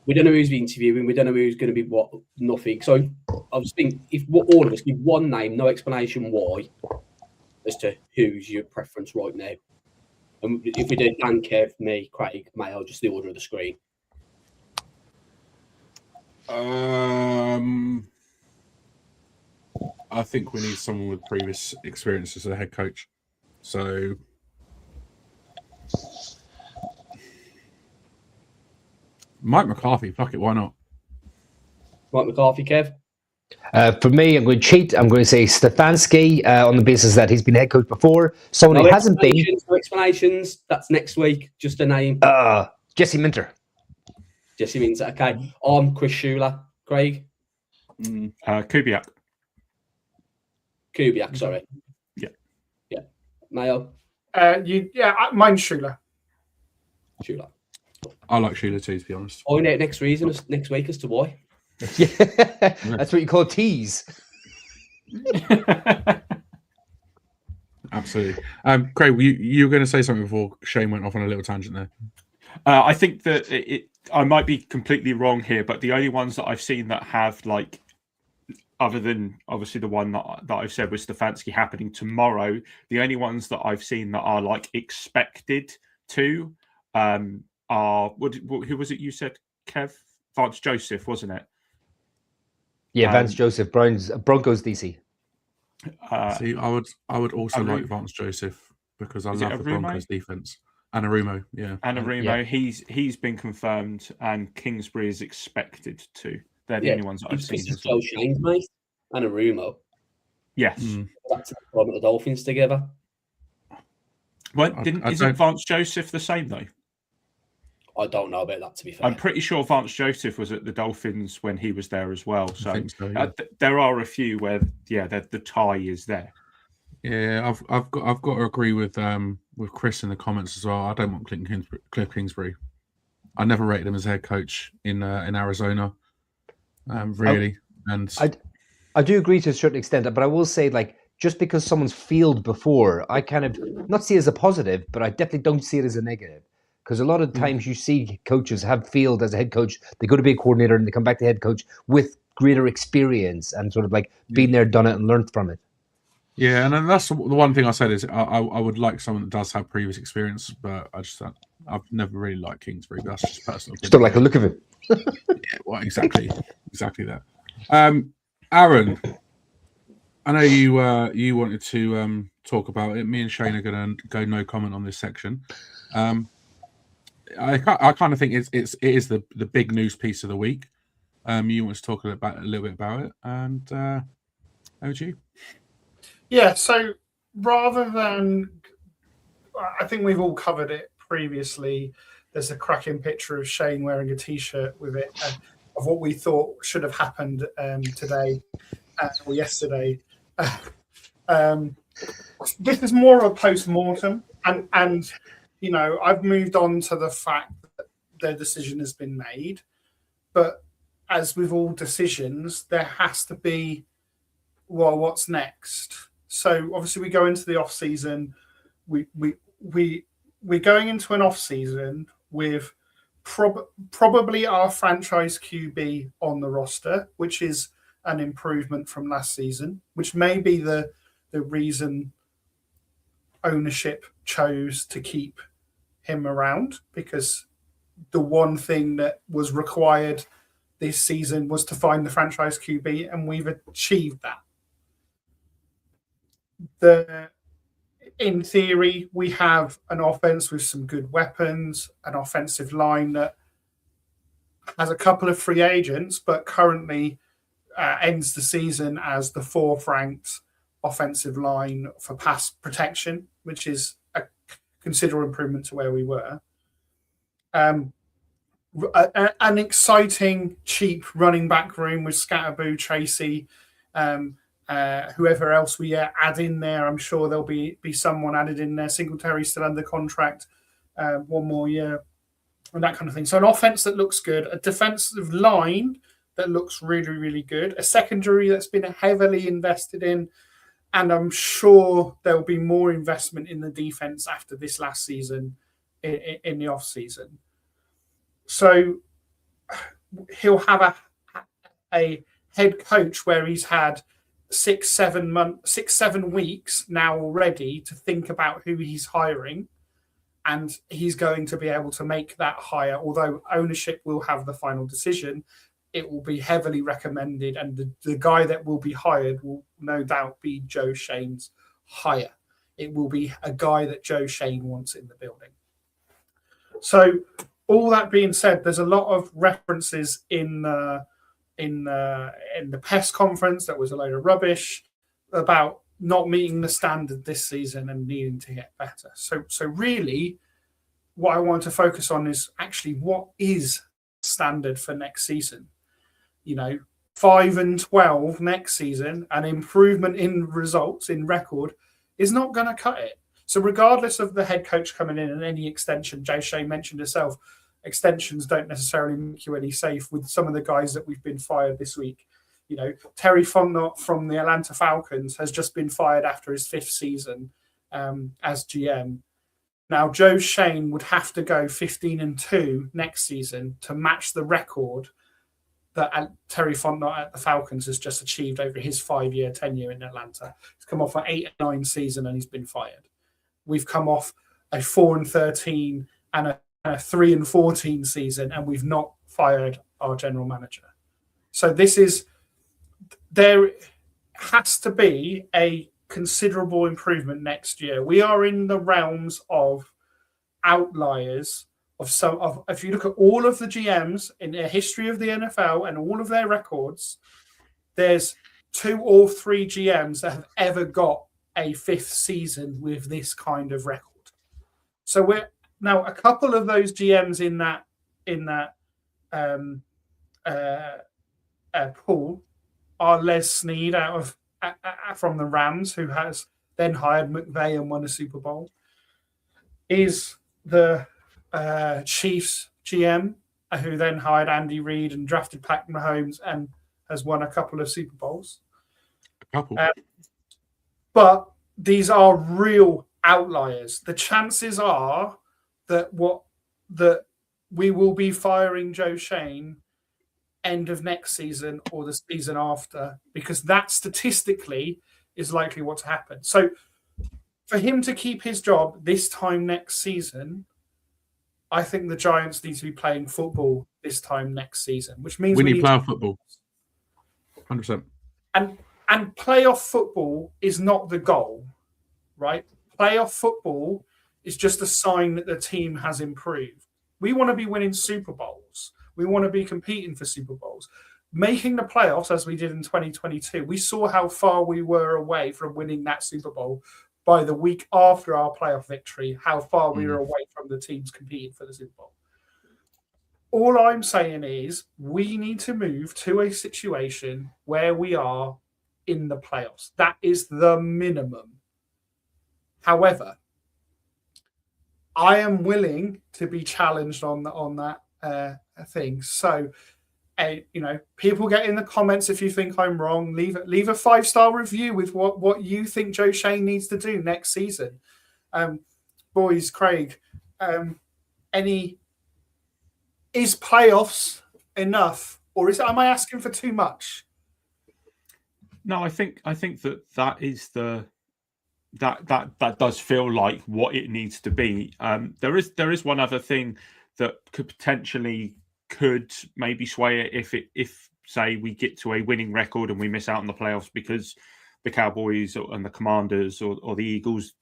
we don't know who's interviewing. We don't know who's going to be what, nothing. So I was thinking, if all of us give one name, no explanation why, as to who's your preference right now. And if we do Dan, Kev, me, Craig, Mayo, just the order of the screen. I think we need someone with previous experience as a head coach. So Mike McCarthy, fuck it, why not? Mike McCarthy, Kev? For me, I'm going to cheat. I'm going to say Stefanski on the basis that he's been head coach before. Someone who hasn't been. No explanations. That's next week. Just a name. Jesse Minter. Jesse Minter. Okay. I'm Chris Schuler. Craig? Kubiak. Kubiak, sorry. Yeah. Mayo? Mine's Schuler. Schuler. I like Schuler too, to be honest. Find out next week as to why. Yeah, that's what you call tease. Absolutely. Craig, you were going to say something before Shane went off on a little tangent there. I think that I might be completely wrong here, but the only ones that I've seen that have, like, other than obviously the one that I've said was Stefanski happening tomorrow, the only ones that I've seen that are like expected to are who was it you said, Kev? Vance Joseph, wasn't it? Yeah, Vance Joseph, Broncos DC. See, I would also like Vance Joseph because I love the Broncos defense. Anarumo, yeah. Anarumo, he's been confirmed, and Kingsbury is expected to. They're the only ones that I've seen. This is Joe Shane's mate, Anarumo. Yes. That's the Dolphins together. Well, isn't Vance Joseph the same though? I don't know about that, to be fair. I'm pretty sure Vance Joseph was at the Dolphins when he was there as well. So, yeah. There are a few where, the tie is there. Yeah, I've got to agree with Chris in the comments as well. I don't want Cliff Kingsbury. I never rated him as head coach in Arizona. Really, and I do agree to a certain extent, but I will say, like, just because someone's failed before, I kind of not see it as a positive, but I definitely don't see it as a negative. Because a lot of times you see coaches have failed as a head coach. They go to be a coordinator and they come back to head coach with greater experience and sort of like been there, done it, and learned from it. Yeah, and then that's the one thing I said is I would like someone that does have previous experience, but I've never really liked Kingsbury. But that's just personal. Just don't like the look of it. Yeah, well, exactly that. Aaron, I know you wanted to talk about it. Me and Shane are going to go no comment on this section. I kind of think it is the big news piece of the week. You want to talk a little bit about it, and over to you. Yeah, so rather than, I think we've all covered it previously. There's a cracking picture of Shane wearing a T-shirt with it of what we thought should have happened today or yesterday. This is more of a post-mortem, and I've moved on to the fact that their decision has been made. But as with all decisions, there has to be, well, what's next? So obviously we go into the off season. We're going into an off season with probably our franchise QB on the roster, which is an improvement from last season, which may be the reason ownership chose to keep him around, because the one thing that was required this season was to find the franchise QB, and we've achieved that. In theory, we have an offense with some good weapons, an offensive line that has a couple of free agents, but currently ends the season as the fourth-ranked offensive line for pass protection, which is a considerable improvement to where we were. An exciting, cheap running back room with Scatterboo, Tracy, Whoever else we add in there, I'm sure there'll be someone added in there. Singletary still under contract, 1 more year, and that kind of thing. So an offense that looks good, a defensive line that looks really, really good, a secondary that's been heavily invested in, and I'm sure there'll be more investment in the defense after this last season in the off season. So he'll have a head coach where he's had 6-7 weeks now already to think about who he's hiring, and he's going to be able to make that hire. Although ownership will have the final decision, it will be heavily recommended, and the guy that will be hired will no doubt be Joe Shane's hire. It will be a guy that Joe Shane wants in the building. So all that being said, there's a lot of references in the press conference that was a load of rubbish about not meeting the standard this season and needing to get better. So really, what I want to focus on is actually what is standard for next season. 5-12 next season, an improvement in results, in record, is not going to cut it. So regardless of the head coach coming in and any extension, Joe Shane mentioned herself, extensions don't necessarily make you any safe with some of the guys that we've been fired this week. Terry Fontenot from the Atlanta Falcons has just been fired after his 5th season as GM. Now, Joe Shane would have to go 15-2 next season to match the record that Terry Fontenot at the Falcons has just achieved over his 5-year tenure in Atlanta. He's come off an 8-9 season and he's been fired. We've come off a 4-13 and a 3-14 season, and we've not fired our general manager. So there has to be a considerable improvement next year. We are in the realms of outliers if you look at all of the GMs in the history of the NFL and all of their records, there's 2 or 3 GMs that have ever got a 5th season with this kind of record. So we're now a couple of those GMs in that pool are Les Snead from the Rams, who has then hired McVay and won a Super Bowl, is the Chiefs GM, who then hired Andy Reid and drafted Pat Mahomes and has won a couple of Super Bowls. But these are real outliers. The chances are that we will be firing Joe Shane end of next season or the season after, because that statistically is likely what to happen. So for him to keep his job this time next season, I think the Giants need to be playing football this time next season, which means we need playoff football. 100%. And playoff football is not the goal, right? Playoff football is just a sign that the team has improved. We want to be winning Super Bowls. We want to be competing for Super Bowls. Making the playoffs, as we did in 2022, we saw how far we were away from winning that Super Bowl by the week after our playoff victory, how far we were away from the teams competing for the Super Bowl. All I'm saying is we need to move to a situation where we are in the playoffs. That is the minimum. However, I am willing to be challenged on that thing. So, people get in the comments if you think I'm wrong. Leave a 5-star review with what you think Joe Shane needs to do next season. Boys, Craig, is playoffs enough, or am I asking for too much? No, I think that is that does feel like what it needs to be. There is one other thing that could maybe sway it if say we get to a winning record and we miss out on the playoffs because the Cowboys and the Commanders or the Eagles,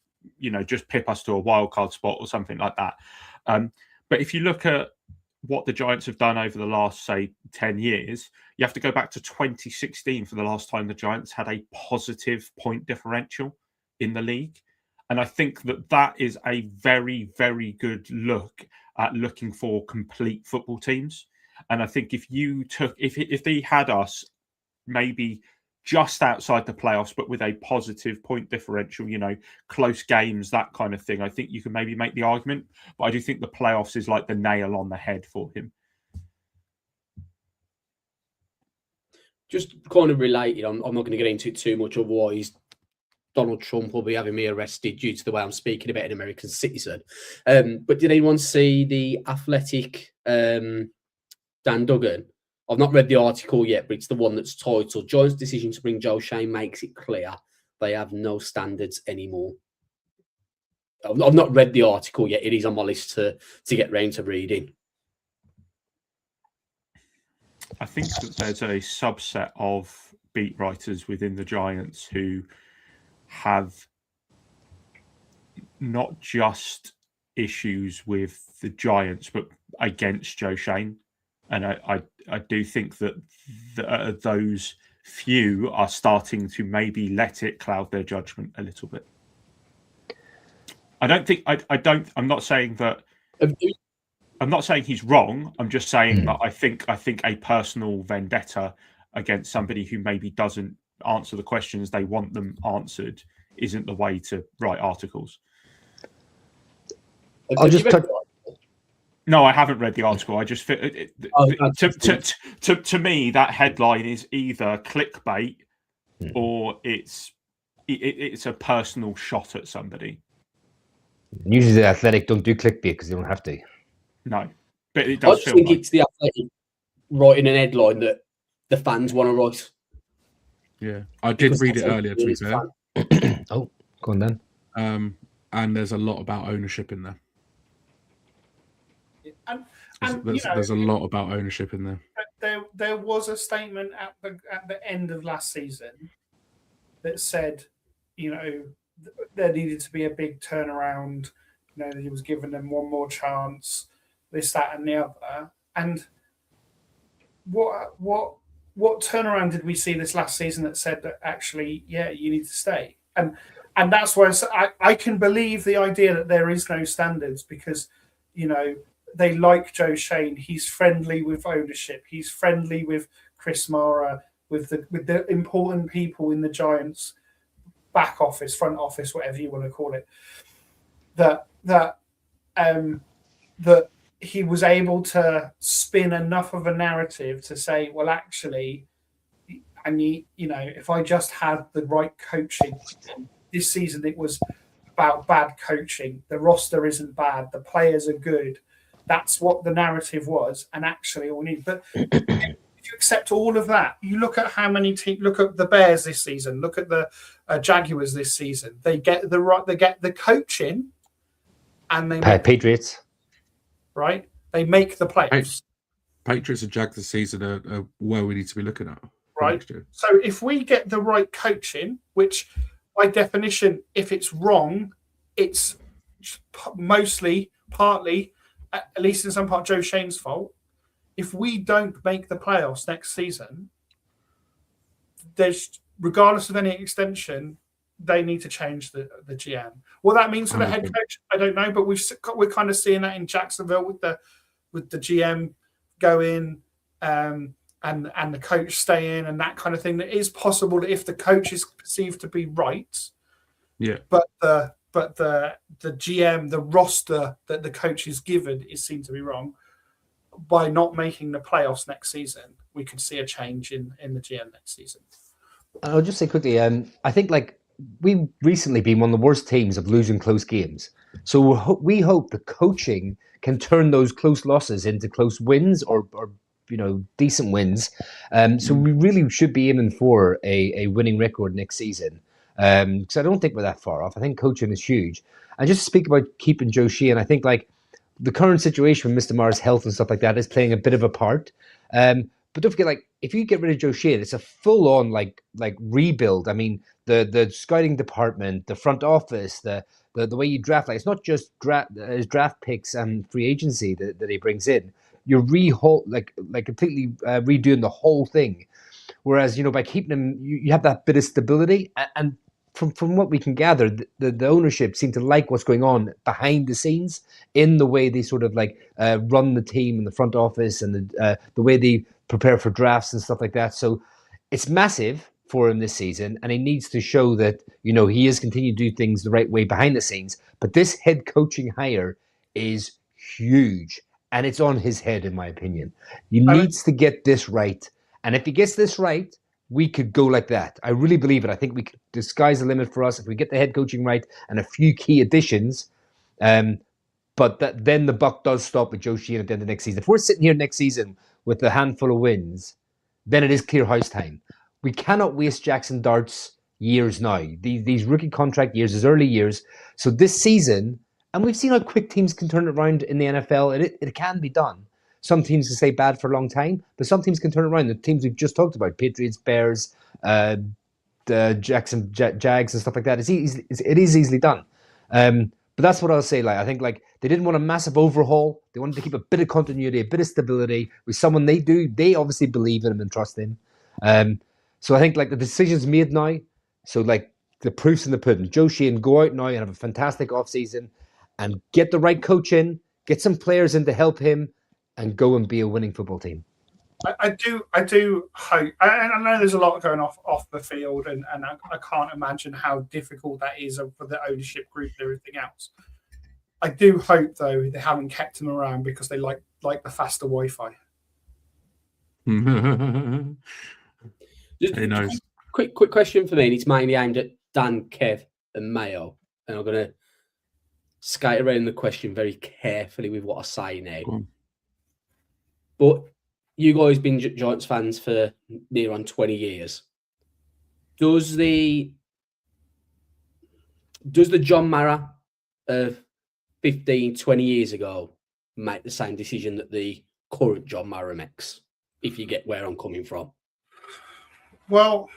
just pip us to a wild card spot or something like that. But if you look at what the Giants have done over the last, say, 10 years, you have to go back to 2016 for the last time the Giants had a positive point differential in the league. And I think that is a very, very good look at looking for complete football teams. And I think if they had us maybe just outside the playoffs, but with a positive point differential, close games, that kind of thing, I think you can maybe make the argument. But I do think the playoffs is like the nail on the head for him. Just kind of related, I'm not going to get into it too much, otherwise Donald Trump will be having me arrested due to the way I'm speaking about an American citizen. But did anyone see the Athletic Dan Duggan? I've not read the article yet, but it's the one that's titled "Giants' decision to bring Joe Shane makes it clear they have no standards anymore." I've not read the article yet. It is on my list to get round to reading. I think that there's a subset of beat writers within the Giants who have not just issues with the Giants, but against Joe Shane. And I do think that those few are starting to maybe let it cloud their judgment a little bit. I'm not saying that. I'm not saying he's wrong. I'm just saying that I think a personal vendetta against somebody who maybe doesn't answer the questions they want them answered isn't the way to write articles. I'll just touch. No, I haven't read the article. I just to me that headline is either clickbait or it's a personal shot at somebody. Usually the Athletic don't do clickbait because they don't have to. No, but it does. I think it's the Athletic writing an headline that the fans want to write. Yeah, I did read it earlier, to be fair. Oh, go on then. And there's a lot about ownership in there. There's a lot about ownership in there. There was a statement at the end of last season that said, there needed to be a big turnaround. That he was giving them one more chance, this, that, and the other. And what turnaround did we see this last season that said that actually, yeah, you need to stay? And that's why I can believe the idea that there is no standards because, they like Joe Shane. He's friendly with ownership. He's friendly with Chris Mara, with the important people in the Giants back office, front office, whatever you want to call it. That he was able to spin enough of a narrative to say, well, actually, if I just had the right coaching this season, it was about bad coaching. The roster isn't bad. The players are good. That's what the narrative was, and actually all we need. But if you accept all of that, you look at how many teams. Look at the Bears this season. Look at the Jaguars this season. They get the coaching, and they Patriots. Right, they make the playoffs. Patriots and Jags this season are where we need to be looking at. Right. So if we get the right coaching, which by definition, if it's wrong, it's partly. At least in some part, Joe Shane's fault. If we don't make the playoffs next season, there's, regardless of any extension, they need to change the GM. What that means for the head coach, I don't know, but we're kind of seeing that in Jacksonville with the GM going and the coach staying and that kind of thing. That is possible if the coach is perceived to be right. Yeah, but the GM, the roster that the coach is given is seen to be wrong. By not making the playoffs next season, we could see a change in the GM next season. I'll just say quickly, I think we've recently been one of the worst teams of losing close games. So we hope the coaching can turn those close losses into close wins or decent wins. So we really should be aiming for a winning record next season. Because I don't think we're that far off. I think coaching is huge. And just to speak about keeping Joe Shane, I think the current situation with Mr. Mara's health and stuff like that is playing a bit of a part. But don't forget, if you get rid of Joe Shane, it's a full-on rebuild. I mean, the scouting department, the front office, the way you draft. It's not just draft picks and free agency that he brings in. You're completely redoing the whole thing. Whereas by keeping him, you have that bit of stability and. From what we can gather, the ownership seem to like what's going on behind the scenes in the way they sort of run the team in the front office and the way they prepare for drafts and stuff like that. So it's massive for him this season, and he needs to show that, he is continuing to do things the right way behind the scenes. But this head coaching hire is huge, and it's on his head, in my opinion. He needs to get this right, and if he gets this right, we could go like that. I really believe it. I think the sky's the limit for us if we get the head coaching right and a few key additions. But then the buck does stop with Joe Sheehan at the end of next season. If we're sitting here next season with a handful of wins, then it is clear house time. We cannot waste Jackson Dart's years now. These rookie contract years, his early years. So this season, and we've seen how quick teams can turn it around in the NFL. It can be done. Some teams can stay bad for a long time, but some teams can turn it around. The teams we've just talked about, Patriots, Bears, the Jags and stuff like that, it is easily done. But that's what I'll say. I think they didn't want a massive overhaul. They wanted to keep a bit of continuity, a bit of stability with someone they obviously believe in him and trust in. So I think the decision's made now. So the proof's in the pudding. Joe Sheehan, go out now and have a fantastic offseason and get the right coach in, get some players in to help him, and go and be a winning football team. I do hope, and I know there's a lot going off the field, and I can't imagine how difficult that is for the ownership group and everything else. I do hope, though, they haven't kept him around because they like the faster Wi-Fi. Just Who knows? Quick question for me, and it's mainly aimed at Dan, Kev, and Mayo, and I'm going to skate around the question very carefully with what I say now. But you guys been Giants fans for near on 20 years. Does the John Mara of 15, 20 years ago make the same decision that the current John Mara makes, if you get where I'm coming from? Well,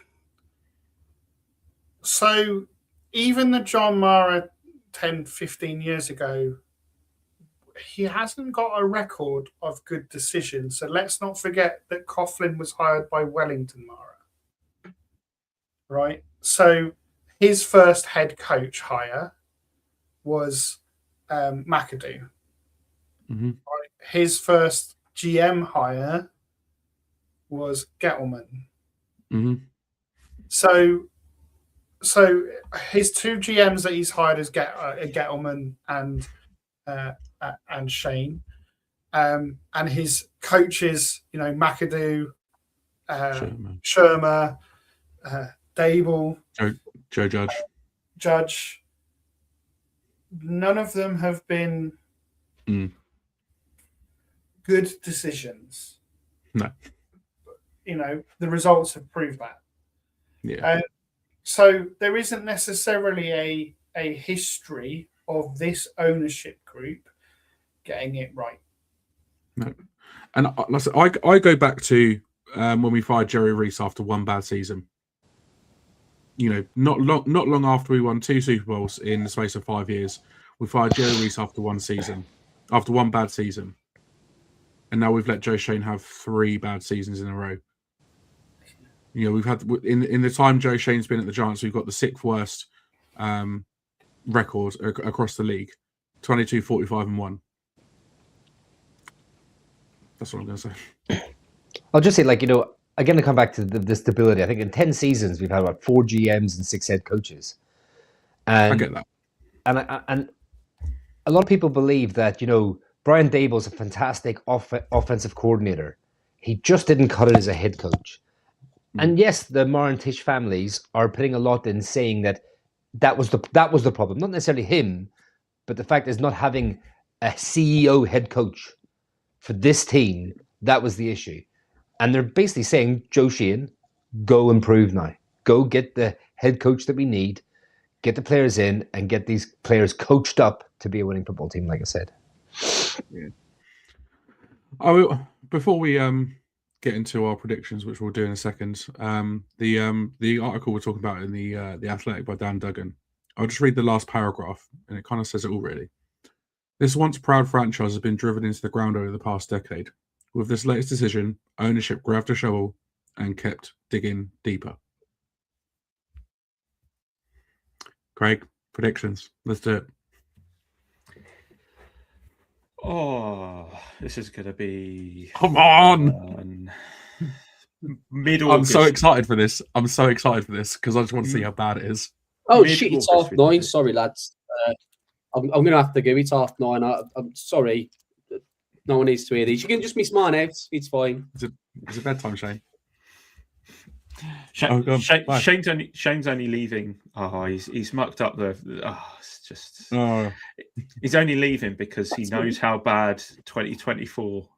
so even the John Mara 10, 15 years ago, he hasn't got a record of good decisions. So let's not forget that Coughlin was hired by Wellington Mara. Right? So his first head coach hire was McAdoo. Mm-hmm. Right? His first GM hire was Gettleman. Mm-hmm. So his two GMs that he's hired is Gettleman and Shane, and his coaches, McAdoo, Shermer, Dable, Joe Judge. None of them have been good decisions. No. The results have proved that. Yeah. So there isn't necessarily a history of this ownership group getting it right. No. And I go back to when we fired Jerry Reese after one bad season. Not long after we won 2 Super Bowls in the space of 5 years, we fired Jerry Reese after one bad season. And now we've let Joe Shane have 3 bad seasons in a row. We've had in the time Joe Shane's been at the Giants, we've got the 6th worst record across the league, 22, 45, and 1. That's what I'm going to say. I'll just say, again, to come back to the stability. I think in 10 seasons we've had about 4 GMs and 6 head coaches. And I get that. And a lot of people believe that Brian Dable's a fantastic offensive coordinator. He just didn't cut it as a head coach. And yes, the Mara and Tisch families are putting a lot in saying that was the problem. Not necessarily him, but the fact is not having a CEO head coach for this team, that was the issue. And they're basically saying, Joe Sheehan, go improve now. Go get the head coach that we need, get the players in, and get these players coached up to be a winning football team, like I said. Yeah. Before we get into our predictions, which we'll do in a second, the article we're talking about in the Athletic by Dan Duggan, I'll just read the last paragraph, and it kind of says it all, really. This once proud franchise has been driven into the ground over the past decade. With this latest decision, ownership grabbed a shovel and kept digging deeper. Craig, predictions. Let's do it. Oh, this is going to be... Come on! Mid-August. I'm so excited for this. Because I just want to see how bad it is. Oh shit! It's 9:30. Sorry, lads. I'm going to have to go. It's 9:30. I'm sorry. No one needs to hear these. You can just miss mine out. It's fine. It's a bedtime, Shane. Shane's only leaving. Oh, he's mucked up the. Oh, it's just. Oh. He's only leaving because he knows how bad 2024,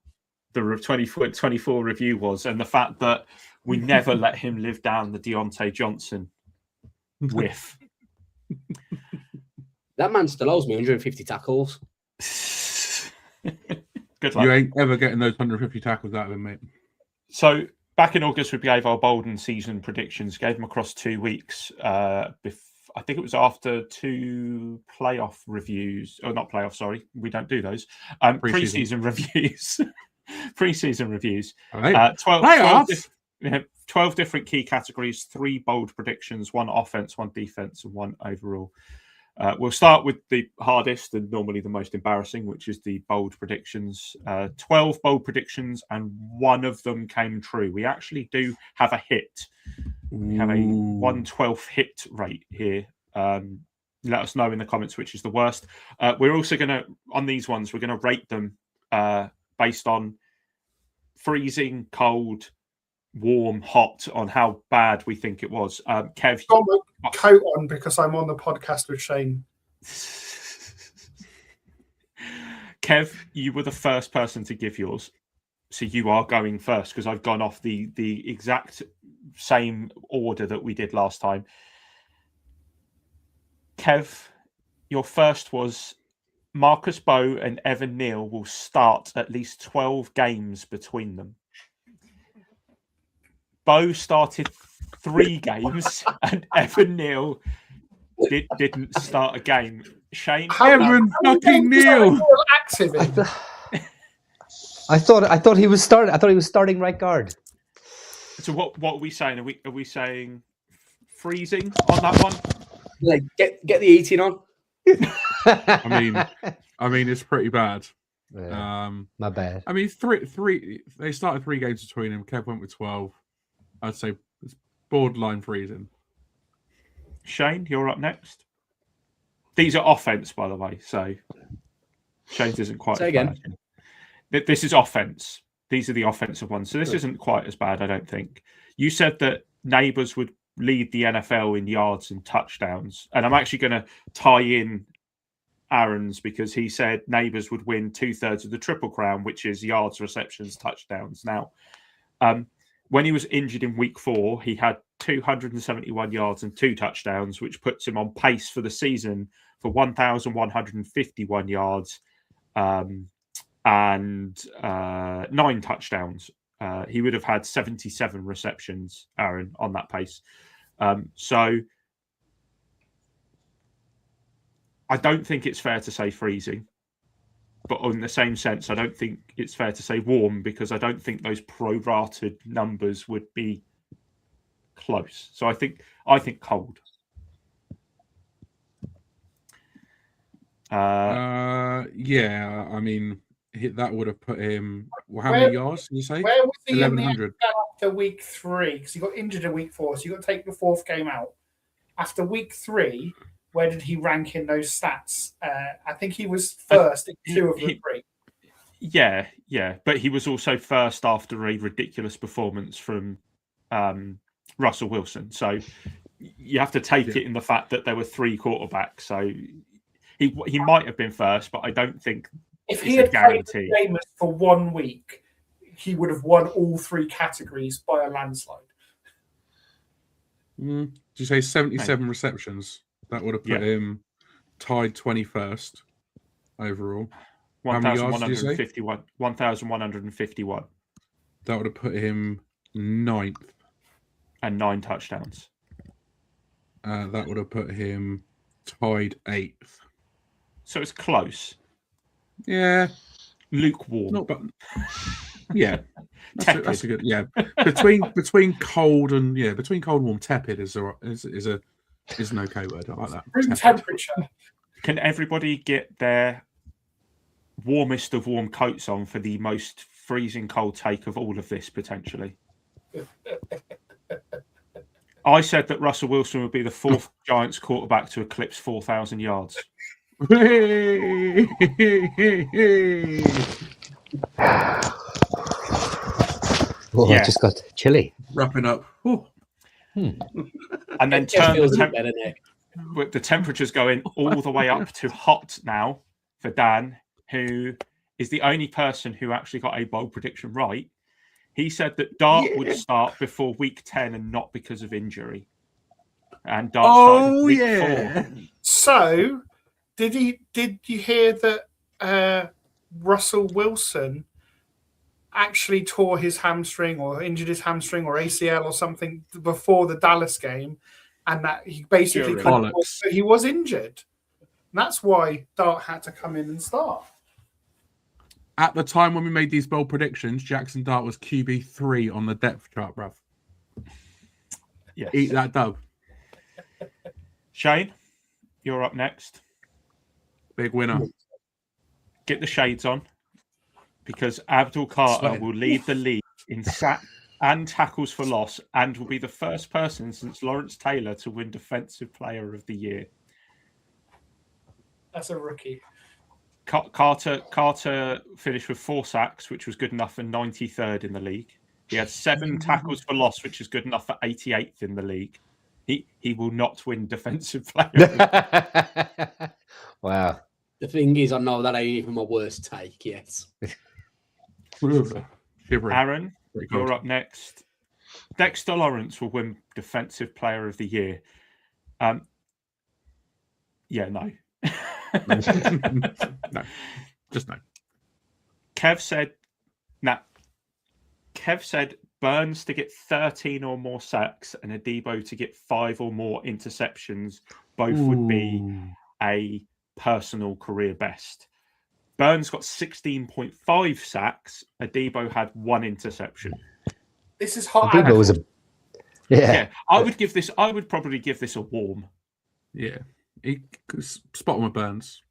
the 2024 review was, and the fact that we never let him live down the Deontay Johnson whiff. That man still owes me 150 tackles. Good luck. You ain't ever getting those 150 tackles out of him, mate. So back in August, we gave our Bolden season predictions. Gave them across 2 weeks. I think it was after 2 playoff reviews. Oh, not playoff. Sorry, we don't do those. Preseason reviews. Preseason reviews. Right. 12 different key categories, 3 bold predictions, 1 offense, 1 defense, and 1 overall. We'll start with the hardest and normally the most embarrassing, which is the bold predictions. 12 bold predictions, and 1 of them came true. We actually do have a hit. We have a 1/12 hit rate here. Let us know in the comments which is the worst. We're also going to, on these ones, we're going to rate them based on freezing, cold, warm, hot, on how bad we think it was. Kev, got my coat on because I'm on the podcast with Shane. Kev, you were the first person to give yours, so you are going first because I've gone off the exact same order that we did last time. Kev, your first was Marcus Bowe and Evan Neal will start at least 12 games between them. Bowe started 3 games and Evan Neal didn't start a game. Shane, Evan fucking Neal. Active. I thought he was starting. I thought he was starting right guard. So what are we saying? Are we saying freezing on that one? Like get the eating on. I mean, it's pretty bad. Yeah, my bad. I mean, three. They started 3 games between them. Kev went with 12. I'd say it's borderline freezing. Shane, you're up next. These are offense, by the way. So Shane's isn't quite. Say again. Bad. This is offense. These are the offensive ones. So this isn't quite as bad, I don't think. You said that Neighbours would lead the NFL in yards and touchdowns. And I'm actually going to tie in Aaron's because he said Neighbours would win 2/3 of the Triple Crown, which is yards, receptions, touchdowns. Now, when he was injured in week 4, he had 271 yards and 2 touchdowns, which puts him on pace for the season for 1,151 yards and 9 touchdowns. He would have had 77 receptions, Aaron, on that pace. So I don't think it's fair to say freezing. But in the same sense, I don't think it's fair to say warm because I don't think those prorated numbers would be close. So I think cold. Yeah, I mean, that would have put him. Well, how many yards did you say? Where was he 1,100 after week 3? Because he got injured in week 4, so you got to take the 4th game out. After week 3, where did he rank in those stats? I think he was first in 2 of the 3. Yeah, but he was also first after a ridiculous performance from Russell Wilson. So you have to take it in the fact that there were 3 quarterbacks. So he might have been first, but I don't think if he had played Jameis for 1 week, he would have won all 3 categories by a landslide. Did you say 77 receptions? That would have put him tied 21st overall. 1,151. 1,151. That would have put him 9th. And 9 touchdowns. That would have put him tied 8th. So it's close. Yeah. Lukewarm. Not, but yeah. That's a good. Yeah. Between cold and warm, tepid is an okay word. I like that. Room temperature. Can everybody get their warmest of warm coats on for the most freezing cold take of all of this potentially? I said that Russell Wilson would be the fourth Giants quarterback to eclipse 4,000 yards. Oh, I just got chilly. Wrapping up. And then turn the temperature's going all the way up to hot now for Dan, who is the only person who actually got a bold prediction right. He said that Dart would start before week 10 and not because of injury. And Dart started week 4. So, did you hear that Russell Wilson actually tore his hamstring or injured his hamstring or ACL or something before the Dallas game, and that he basically he was injured. And that's why Dart had to come in and start. At the time when we made these bold predictions, Jackson Dart was QB3 on the depth chart, bruv. Yes. Eat that dub. Shane, you're up next. Big winner. Get the shades on, because Abdul Carter will lead the league in sack and tackles for loss and will be the first person since Lawrence Taylor to win Defensive Player of the Year. That's a rookie. Carter finished with 4 sacks, which was good enough for 93rd in the league. He had 7 tackles for loss, which is good enough for 88th in the league. He will not win Defensive Player. Wow. The thing is, I know that ain't even my worst take yet. Aaron, you're up next. Dexter Lawrence will win Defensive Player of the Year. Yeah, no. No, just no. Kev said Burns to get 13 or more sacks and Adebo to get 5 or more interceptions. Both would be a personal career best. Burns got 16.5 sacks. Adebo had 1 interception. This is hot. Adebo was yeah. I would probably give this a warm. Yeah. He spot on with Burns.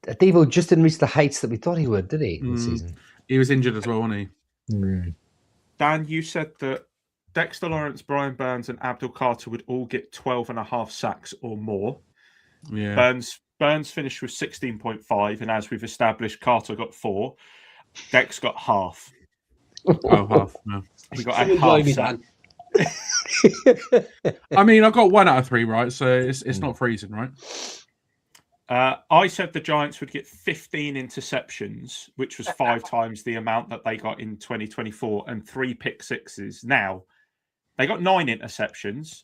Adebo just didn't reach the heights that we thought he would, did he? This season? He was injured as well, wasn't he? Dan, you said that Dexter Lawrence, Brian Burns, and Abdul Carter would all get 12.5 sacks or more. Yeah. Burns finished with 16.5, and as we've established, Carter got 4. Dex got half. Oh, half. No. He got a half sack. I mean, I got 1 out of 3 right, so it's not freezing, right? I said the Giants would get 15 interceptions, which was 5 times the amount that they got in 2024, and 3 pick sixes. Now, they got 9 interceptions,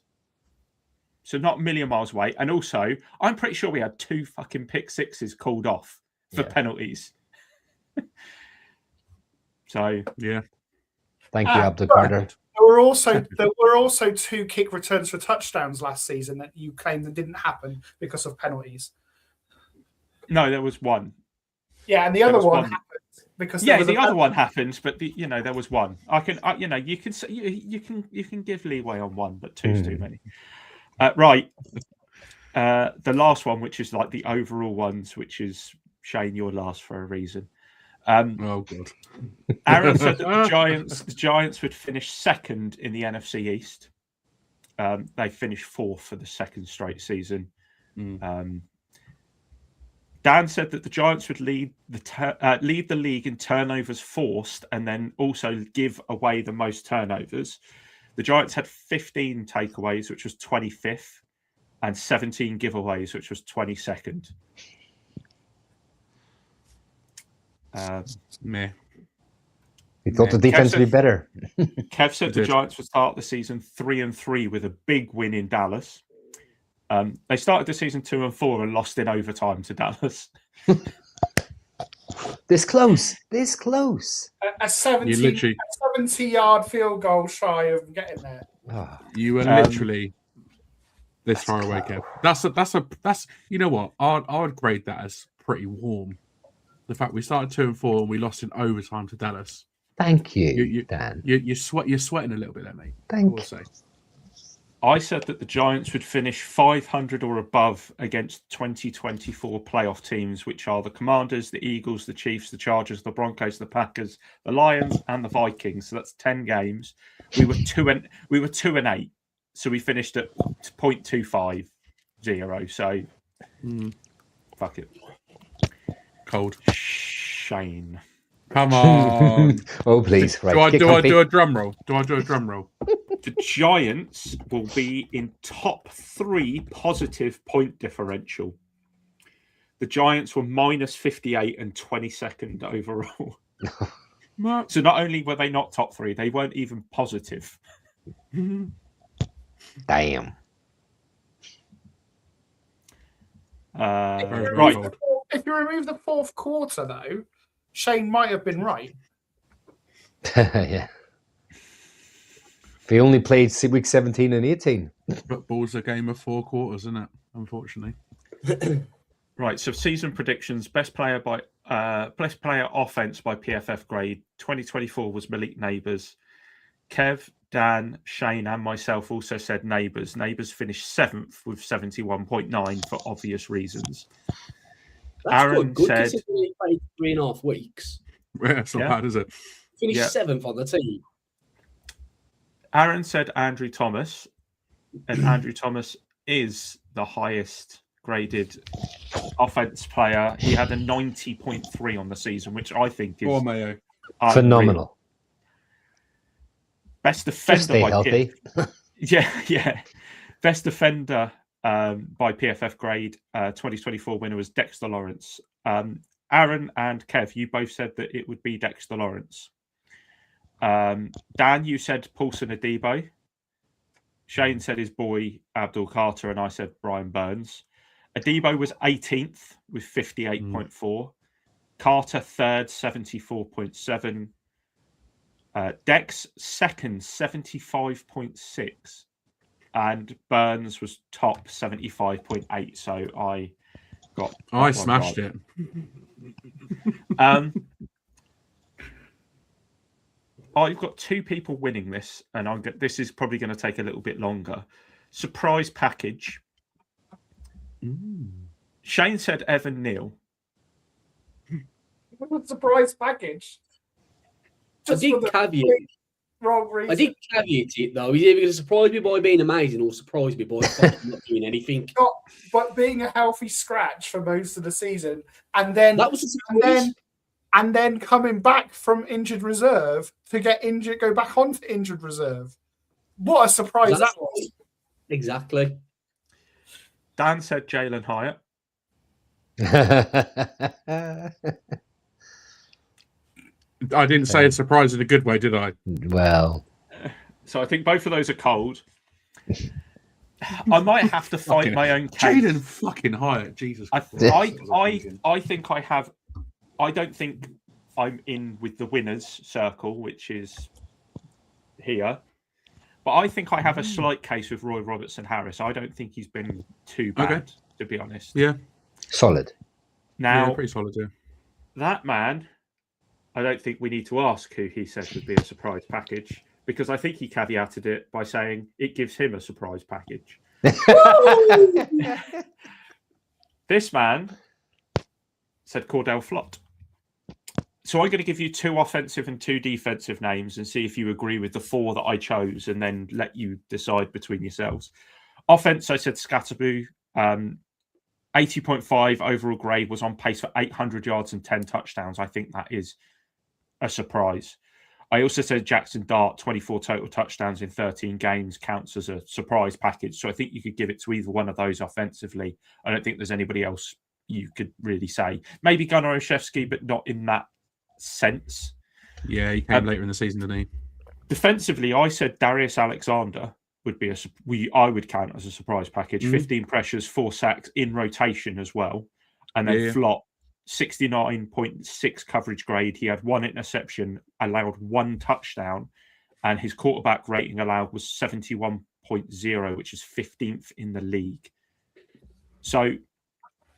so not a million miles away. And also, I'm pretty sure we had 2 fucking pick sixes called off for penalties. So, yeah. Thank you, Abdul Carter. There were also 2 kick returns for touchdowns last season that you claimed that didn't happen because of penalties. No, there was 1. Yeah, and the other one happened because the other one happened, but there was 1. You can give leeway on 1, but 2's too many. Right, the last one, which is like the overall ones, which is Shane, your last for a reason. Oh god. Aaron said that the Giants would finish 2nd in the NFC East. They finished 4th for the 2nd straight season. Dan said that the Giants would lead the league in turnovers forced and then also give away the most turnovers. The Giants had 15 takeaways, which was 25th, and 17 giveaways, which was 22nd. Meh. He thought the defense would be better. Kev said the Giants would start the season 3-3 with a big win in Dallas. They started the season 2-4 and lost in overtime to Dallas. This close. A 70-yard field goal shy of getting there. You were literally this far away, Kev. That's you know what? I would grade that as pretty warm. The fact we started 2-4 and we lost in overtime to Dallas. Thank you, Dan. You're sweating a little bit there, mate. Thank you. I said that the Giants would finish 500 or above against 2024 playoff teams, which are the Commanders, the Eagles, the Chiefs, the Chargers, the Broncos, the Packers, the Lions, and the Vikings. So that's 10 games. We were 2-8, so we finished at 0.250. So fuck it. Cold. Shane. Come on. Oh, please. Right. Do I do a drum roll? The Giants will be in top 3 positive point differential. The Giants were minus 58 and 22nd overall. So not only were they not top 3, they weren't even positive. Damn. Right. If you remove the fourth quarter, though, Shane might have been right. Yeah. They only played week 17 and 18. Football's a game of 4 quarters, isn't it? Unfortunately. Right. So season predictions: best player offense by PFF grade 2024 was Malik Neighbours. Kev, Dan, Shane, and myself also said Neighbours. Neighbours finished 7th with 71.9 for obvious reasons. That's Aaron good said, considering he played 3.5 weeks. Yeah, it's not bad, is it? Finished 7th on the team. Aaron said Andrew Thomas, and Andrew Thomas is the highest graded offense player. He had a 90.3 on the season, which I think is Mayo. Phenomenal. Best defender Just stay by healthy. Yeah. Best defender by PFF grade 2024 winner was Dexter Lawrence. Aaron and Kev, you both said that it would be Dexter Lawrence. Dan, you said Paulson Adebo. Shane said his boy Abdul Carter, and I said Brian Burns. Adebo was 18th with 58.4. Carter 3rd, 74.7. Dex 2nd, 75.6. And Burns was top 75.8. So I smashed it. I've got 2 people winning this, and this is probably going to take a little bit longer. Surprise package. Shane said Evan Neal. Surprise package. I did caveat it though. He's either going to surprise me by being amazing or surprise me by not doing anything. But being a healthy scratch for most of the season, and then that was a surprise. And then coming back from injured reserve to get injured, go back onto injured reserve. What a surprise that was. Exactly. Dan said Jalen Hyatt. I didn't say a surprise in a good way, did I? Well. So I think both of those are cold. I might have to fight my own case. Jalen fucking Hyatt. Jesus Christ. I think I have... I don't think I'm in with the winners circle, which is here. But I think I have a slight case with Roy Robertson Harris. I don't think he's been too bad, to be honest. Yeah. Solid. Now, pretty solid, yeah. That man, I don't think we need to ask who he said would be a surprise package, because I think he caveated it by saying it gives him a surprise package. This man said Cordell Flott. So I'm going to give you 2 offensive and 2 defensive names and see if you agree with the 4 that I chose, and then let you decide between yourselves. Offense, I said Scatterboo. 80.5 overall grade, was on pace for 800 yards and 10 touchdowns. I think that is a surprise. I also said Jackson Dart, 24 total touchdowns in 13 games, counts as a surprise package. So I think you could give it to either one of those offensively. I don't think there's anybody else you could really say. Maybe Gunnar Olszewski, but not in that sense. Yeah, he came later in the season, didn't he? Defensively, I said Darius Alexander would be I would count as a surprise package. 15 pressures, 4 sacks in rotation as well. And then Flott, 69.6 coverage grade. He had 1 interception, allowed 1 touchdown, and his quarterback rating allowed was 71.0, which is 15th in the league. So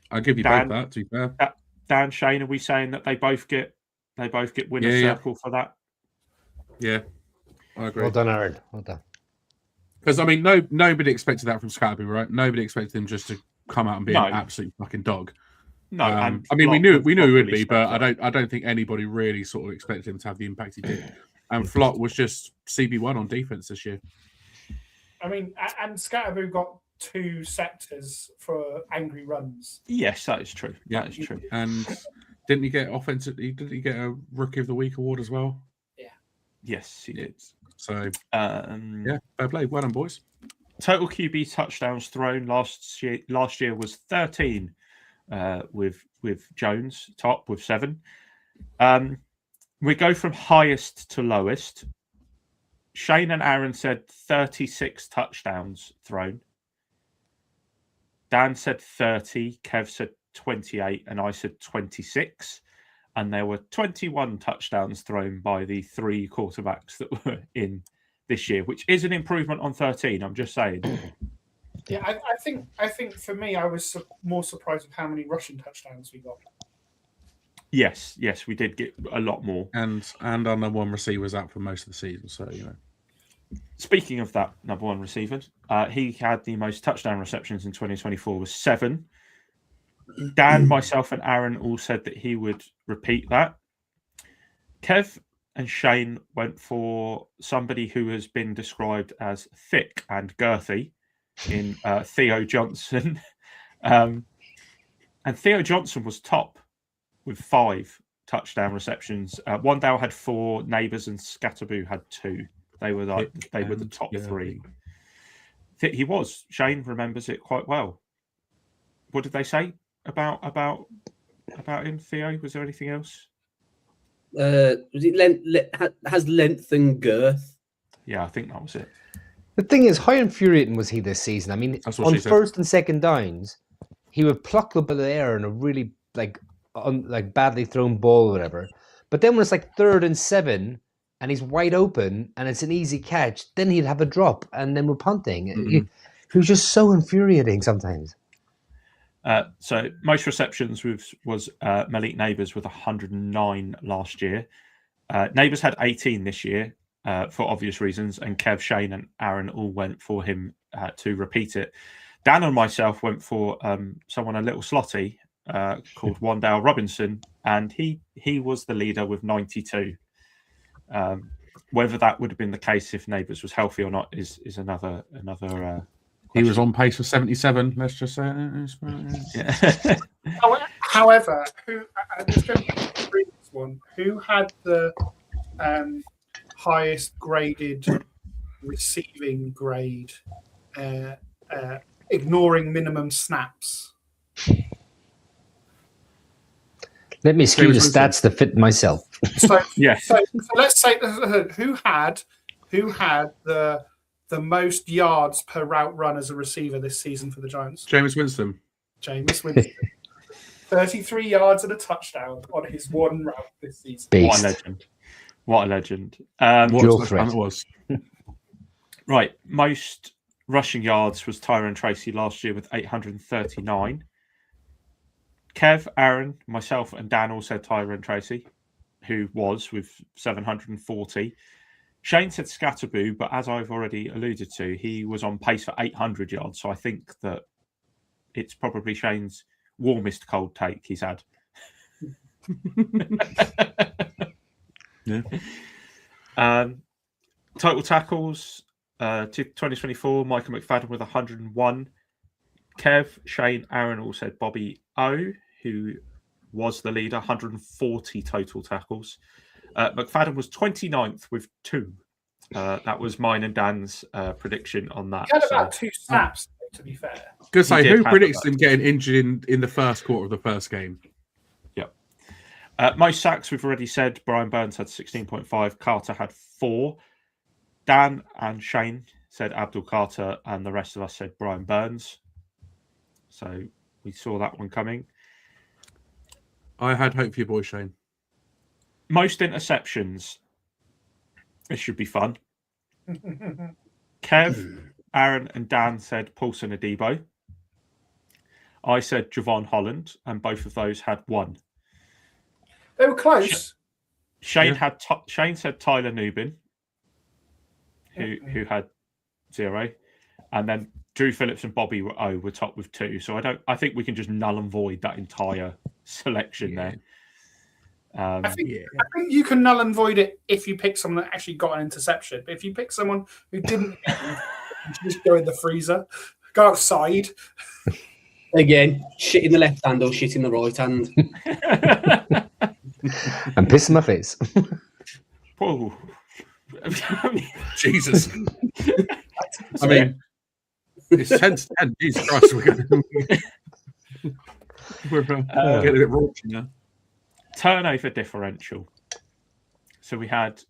I'll give you both that, to be fair. Dan, Shane, are we saying that they both get winner circle for that? Yeah, I agree. Well done, Aaron. Well done. Because, I mean, nobody expected that from Scatterby, right? Nobody expected him just to come out and be an absolute fucking dog. No, I mean, we knew he would be, but I don't think anybody really sort of expected him to have the impact he did. And Flott was just CB1 on defense this year. I mean, and Scatterboo got 2 sectors for angry runs. Yes, that is true. Yeah, that is true. And didn't he get Didn't he get a Rookie of the Week award as well? Yeah. Yes, he did. So, yeah, fair play. Well done, boys. Total QB touchdowns thrown last year was 13, with Jones top with 7. We go from highest to lowest. Shane and Aaron said 36 touchdowns thrown. Dan said 30. Kev said 28, and I said 26. And there were 21 touchdowns thrown by the 3 quarterbacks that were in this year, which is an improvement on 13. I'm just saying. Yeah, I think for me, I was more surprised with how many rushing touchdowns we got. Yes, we did get a lot more. And our number 1 receiver was out for most of the season, so you know. Speaking of that number 1 receiver, he had the most touchdown receptions in 2024 with 7. Dan, myself, and Aaron all said that he would repeat that. Kev and Shane went for somebody who has been described as thick and girthy in Theo Johnson. And Theo Johnson was top with 5 touchdown receptions. Wandale had 4, Neighbours and Scatterboo had 2. They were the top 3. He was. Shane remembers it quite well. What did they say about him, Theo? Was there anything else? Was it has length and girth? Yeah, I think that was it. The thing is, how infuriating was he this season? I mean, on first and second downs, he would pluck up in the air in a really badly thrown ball or whatever. But then when it's like 3rd and 7 and he's wide open and it's an easy catch, then he'd have a drop and then we're punting. He was just so infuriating sometimes. So most receptions was Malik Neighbours with 109 last year. Neighbours had 18 this year for obvious reasons, and Kev, Shane, and Aaron all went for him to repeat it. Dan and myself went for someone a little slotty called Wandale Robinson, and he was the leader with 92. Whether that would have been the case if Neighbours was healthy or not is another. He was on pace for 77. Let's just say. Yeah. However, let's go back to the previous one. Who had the highest graded receiving grade, ignoring minimum snaps? Let me skew the stats to fit myself. So, yes. So let's say who had the most yards per route run as a receiver this season for the Giants? Jameis Winston. 33 yards and a touchdown on his 1 route this season. Beast. What a legend. What was. Right. Most rushing yards was Tyrone Tracy last year with 839. Kev, Aaron, myself, and Dan all said Tyrone Tracy, who was with 740. Shane said Scatterboo, but as I've already alluded to, he was on pace for 800 yards. So I think that it's probably Shane's warmest cold take he's had. Yeah. Total tackles, 2024, Michael McFadden with 101. Kev, Shane, Aaron all said Bobby O, who was the leader, 140 total tackles. McFadden was 29th with 2. That was mine and Dan's prediction on that. He had about 2 snaps, to be fair. Good say, who predicts him getting injured in the first quarter of the first game? Yep. Most sacks, we've already said. Brian Burns had 16.5. Carter had 4. Dan and Shane said Abdul Carter, and the rest of us said Brian Burns. So we saw that one coming. I had hope for your boy, Shane. Most interceptions. This should be fun. Kev, Aaron, and Dan said Paulson Adebo. I said Javon Holland, and both of those had 1. They were close. Shane said Tyler Nubin, who had 0. And then Drew Phillips and Bobby were top with 2. So I think we can just null and void that entire selection there. I think you can null and void it if you pick someone that actually got an interception. But if you pick someone who didn't, just go in the freezer, go outside. Again, shit in the left hand or shit in the right hand. And piss in my face. Whoa. Jesus. I mean, it's 10-10. Jesus Christ, we're getting it raunchy now. Turnover differential. So we had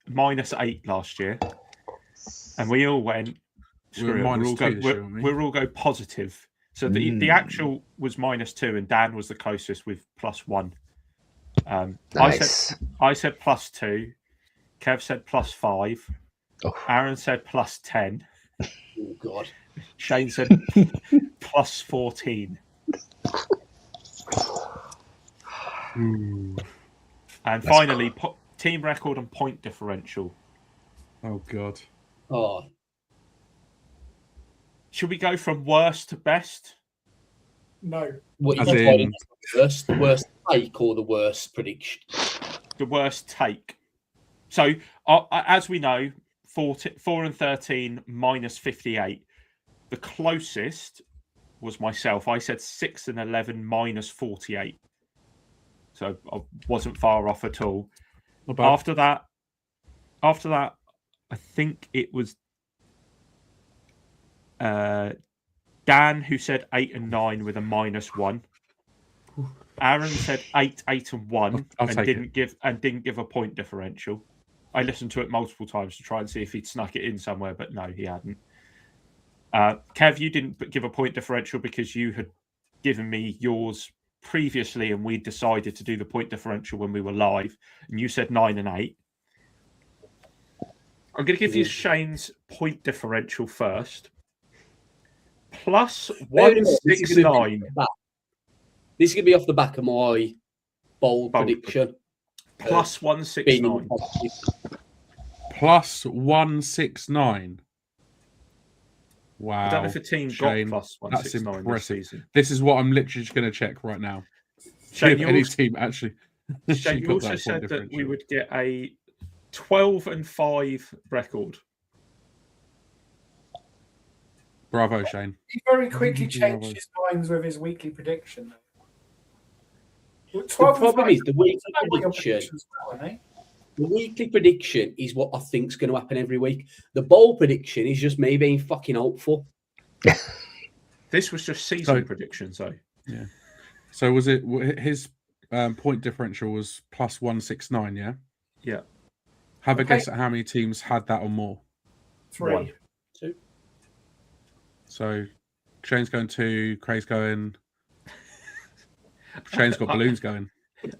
-8 last year, and we all went, screw it, we'll all go positive. So the actual was -2, and Dan was the closest with +1. Nice. I said +2. Kev said +5. Oh. Aaron said +10. Oh, God. Shane said +14. And finally, team record and point differential. Oh, God. Oh. Should we go from worst to best? No. What As you in... the worst take or the worst prediction? The worst take. So, as we know, 4 and 13 -58. The closest was myself. I said 6 and 11 -48. So I wasn't far off at all. After that, I think it was Dan who said 8 and 9 with a -1. Aaron said 8 and 1 and didn't give a point differential. I listened to it multiple times to try and see if he'd snuck it in somewhere, but no, he hadn't. Kev, you didn't give a point differential because you had given me yours previously, and we decided to do the point differential when we were live, and you said 9 and 8. I'm going to give you Shane's point differential first. +169. This is going to be off the back of my bold prediction. +169. +169. Wow. I don't know if a team Shane, got +169 this season. This is what I'm literally just going to check right now. Shane, any team actually. Shane, you also said that we would get a 12 and 5 record. Bravo, Shane. He very quickly changed his minds with his weekly prediction. The problem is the weekly prediction. The weekly prediction is what I think is going to happen every week. The bold prediction is just me being fucking hopeful. This was just season predictions, though. Yeah. So was it his point differential was +169? Yeah. Yeah. Have a guess at how many teams had that or more. 3. 1. 2. So Shane's going 2. Craig's going. Shane's got balloons going.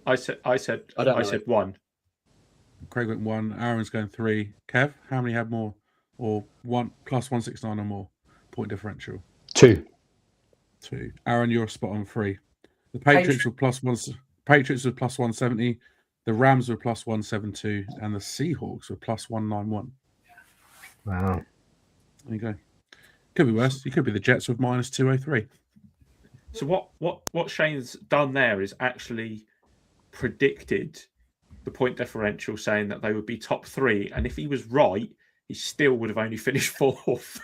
I said 1. Craig went 1. Aaron's going 3. Kev, how many had more? Or +169 or more point differential? 2. 2. Aaron, you're spot on 3. The Patriots were +170. The Rams were +172, and the Seahawks were +191. Wow. There you go. Could be worse. You could be the Jets with -203. So what Shane's done there is actually predicted the point differential, saying that they would be top 3, and if he was right, he still would have only finished 4th.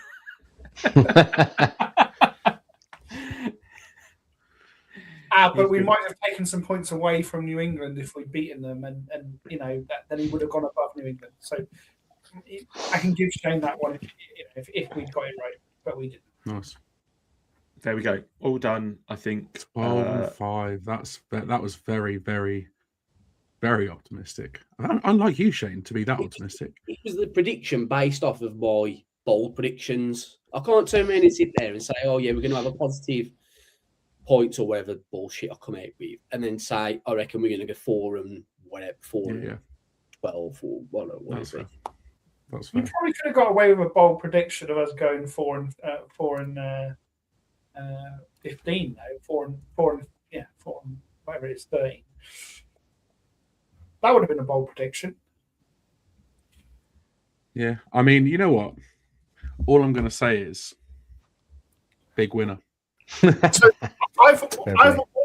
But we might have taken some points away from New England if we'd beaten them, and then he would have gone above New England. So I can give Shane that one if we got it right, but we didn't. Nice. There we go. All done, I think. 12 and 5. That was very, very, very optimistic. Unlike you, Shane, to be that optimistic. It was the prediction based off of my bold predictions. I can't turn around and sit there and say, oh, yeah, we're going to have a positive points or whatever bullshit I come out with, and then say, I reckon we're going to go 4 and whatever, 4 and 12 or whatever. That's fair. We probably could have got away with a bold prediction of us going 4 and 15 though. 4 and whatever it is, 13. That would have been a bold prediction. Yeah, I mean, you know what? All I'm going to say is big winner. So I've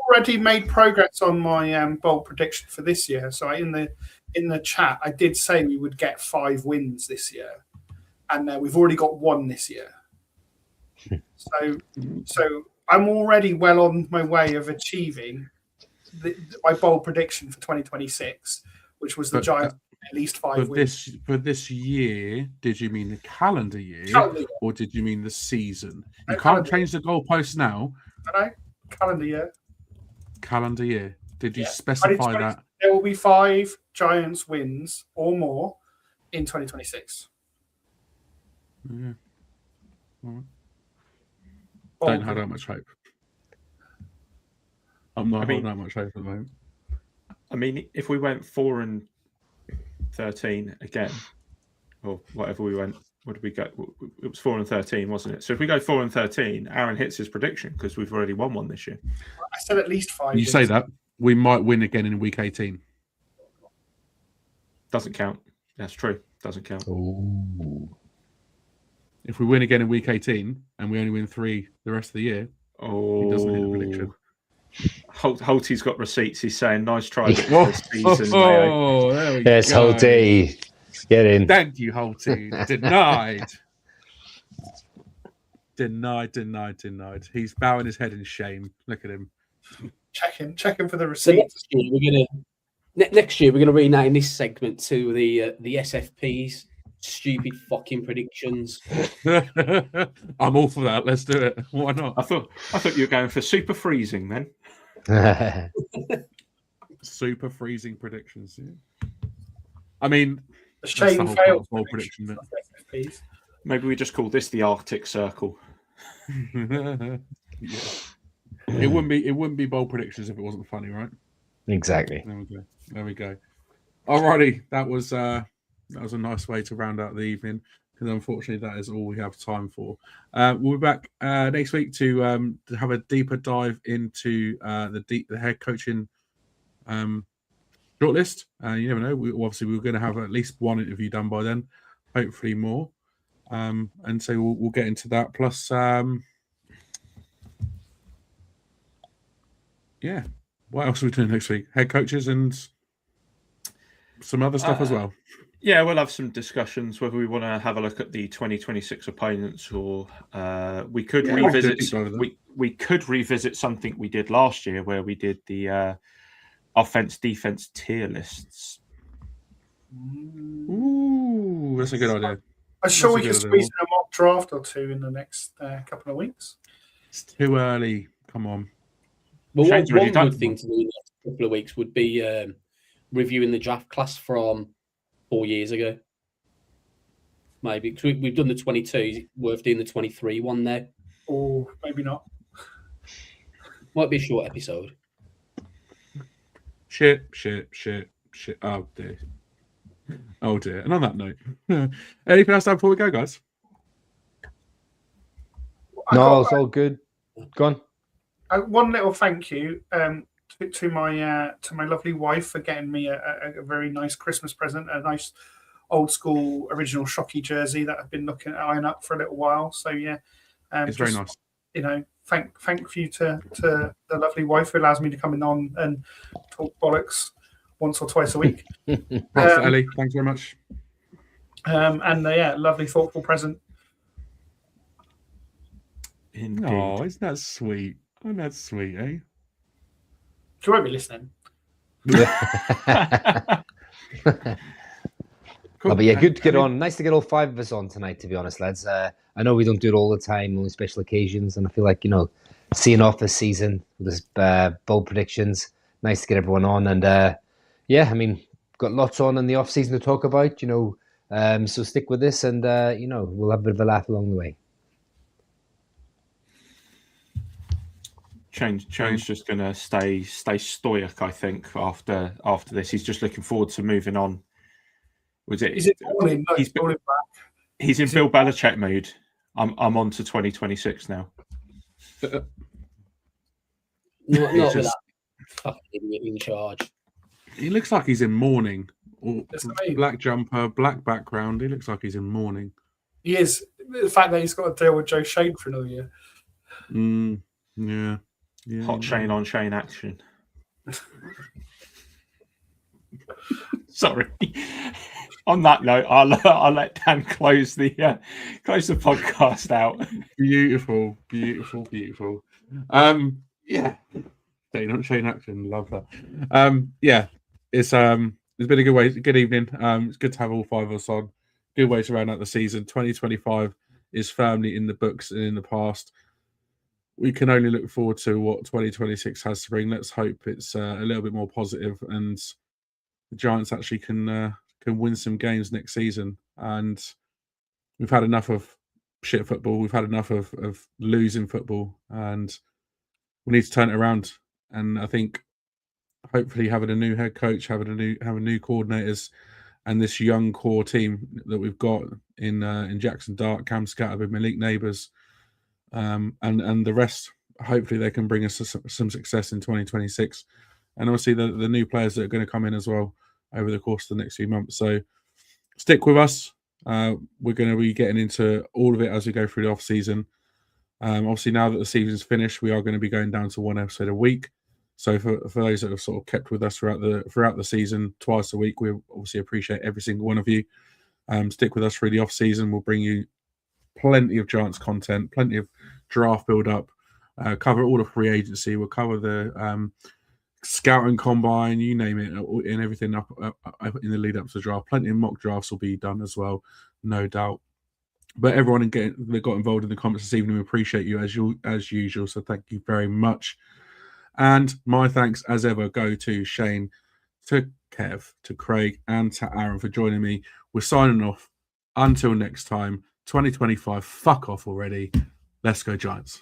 already made progress on my bold prediction for this year. So in the chat, I did say we would get 5 wins this year, and we've already got 1 this year. So I'm already well on my way of achieving my bold prediction for 2026, which was the Giants at least 5 wins. For this year, did you mean the calendar year, or did you mean the season? You can't change the goalposts now. I know. Calendar year. Calendar year. Did you specify that? There will be 5 Giants wins or more in 2026. Yeah. Right. Don't have that much hope. I'm not holding that much hope at the moment. I mean, if we went 4-13 again, or whatever we went, what did we go? It was 4-13, wasn't it? So if we go 4-13, Aaron hits his prediction because we've already won 1 this year. I said at least 5. You say that we might win again in week 18. Doesn't count. That's true. Doesn't count. Ooh. If we win again in week 18 and we only win 3 the rest of the year, he doesn't hit the prediction. Holty's got receipts. He's saying, "Nice try this season." Oh, there we go. Yes, Holty. Get in. Thank you, Holty. Denied. He's bowing his head in shame. Look at him. Checking for the So receipts. next year we're gonna rename this segment to the SFPs. Stupid fucking predictions. I'm all for that. Let's do it. Why not? I thought you were going for super freezing then. Super freezing predictions. Yeah. I mean, The Shane failed prediction. SFPs. Maybe we just call this the Arctic Circle. Yeah. It wouldn't be bold predictions if it wasn't funny, right? Exactly. There we go. Alrighty, that was a nice way to round out the evening, because unfortunately that is all we have time for. We'll be back next week to have a deeper dive into the head coaching shortlist. You never know. We're going to have at least 1 interview done by then, hopefully more. And so we'll get into that. Plus, what else are we doing next week? Head coaches and some other stuff as well. Yeah, we'll have some discussions whether we want to have a look at the 2026 opponents, or we could revisit. We could revisit something we did last year, where we did the offense-defense tier lists. Ooh, that's a good idea. I'm sure we can squeeze in a mock draft or 2 in the next couple of weeks. It's too early. Come on. Well, one good thing to do in the next couple of weeks would be reviewing the draft class from 4 years ago. Maybe, because we've done the 22. Worth doing the 23 one now. Or maybe not. Might be a short episode. Shit. Oh dear. And on that note, anything else before we go, guys? No, it's all good. Go on. One little thank you to my lovely wife for getting me a very nice Christmas present, a nice old school original Shockey jersey that I've been eyeing up for a little while. So yeah, it's very nice. You know, thank you to the lovely wife who allows me to come in on and talk bollocks once or twice a week. Ellie, thanks very much. Lovely thoughtful present. Indeed. Oh, isn't that sweet? Oh, that's sweet, eh? She won't be listening. Cool. But yeah, good to get on. Nice to get all 5 of us on tonight, to be honest, lads. I know we don't do it all the time, only special occasions, and I feel like, seeing off this season with this bold predictions, nice to get everyone on. And got lots on in the off season to talk about, so stick with this, and we'll have a bit of a laugh along the way. Shane's just going to stay stoic, I think, after this. He's just looking forward to moving on. Was it? Is it falling? No, he's in Bill Belichick mood. I'm on to 2026 now. Not with that fucking idiot in charge. He looks like he's in mourning. Black jumper, black background. He looks like he's in mourning. He is. the fact that he's got to deal with Joe Shane for another year. Yeah. Hot Shane on Shane action. Sorry. On that note, I'll let Dan close the podcast out. Beautiful. Yeah. Shane action, love that. Yeah, it's been a good evening. It's good to have all five of us on. Good way to round out the season. 2025 is firmly in the books and in the past. We can only look forward to what 2026 has to bring. Let's hope it's a little bit more positive and the Giants actually can win some games next season. And we've had enough of shit football. We've had enough of losing football, and we need to turn it around. And I think hopefully having a new head coach, having new coordinators, and this young core team that we've got in Jackson Dart, Cam Scatterby, Malik Neighbours, and the rest, hopefully they can bring us some success in 2026. And obviously the new players that are going to come in as well over the course of the next few months. So stick with us. We're going to be getting into all of it as we go through the off season. Obviously, now that the season's finished, we are going to be going down to one episode a week. So for those that have sort of kept with us throughout the season, twice a week, we obviously appreciate every single one of you. Stick with us through the off season. We'll bring you plenty of Giants content, plenty of draft build up, cover all the free agency. We'll cover the scouting combine, you name it, and everything up in the lead up to the draft. Plenty of mock drafts will be done as well, no doubt. But everyone that got involved in the comments this evening, we appreciate you as usual. So thank you very much. And my thanks as ever go to Shane, to Kev, to Craig, and to Aaron for joining me. We're signing off. Until next time, 2025, fuck off already. Let's go Giants.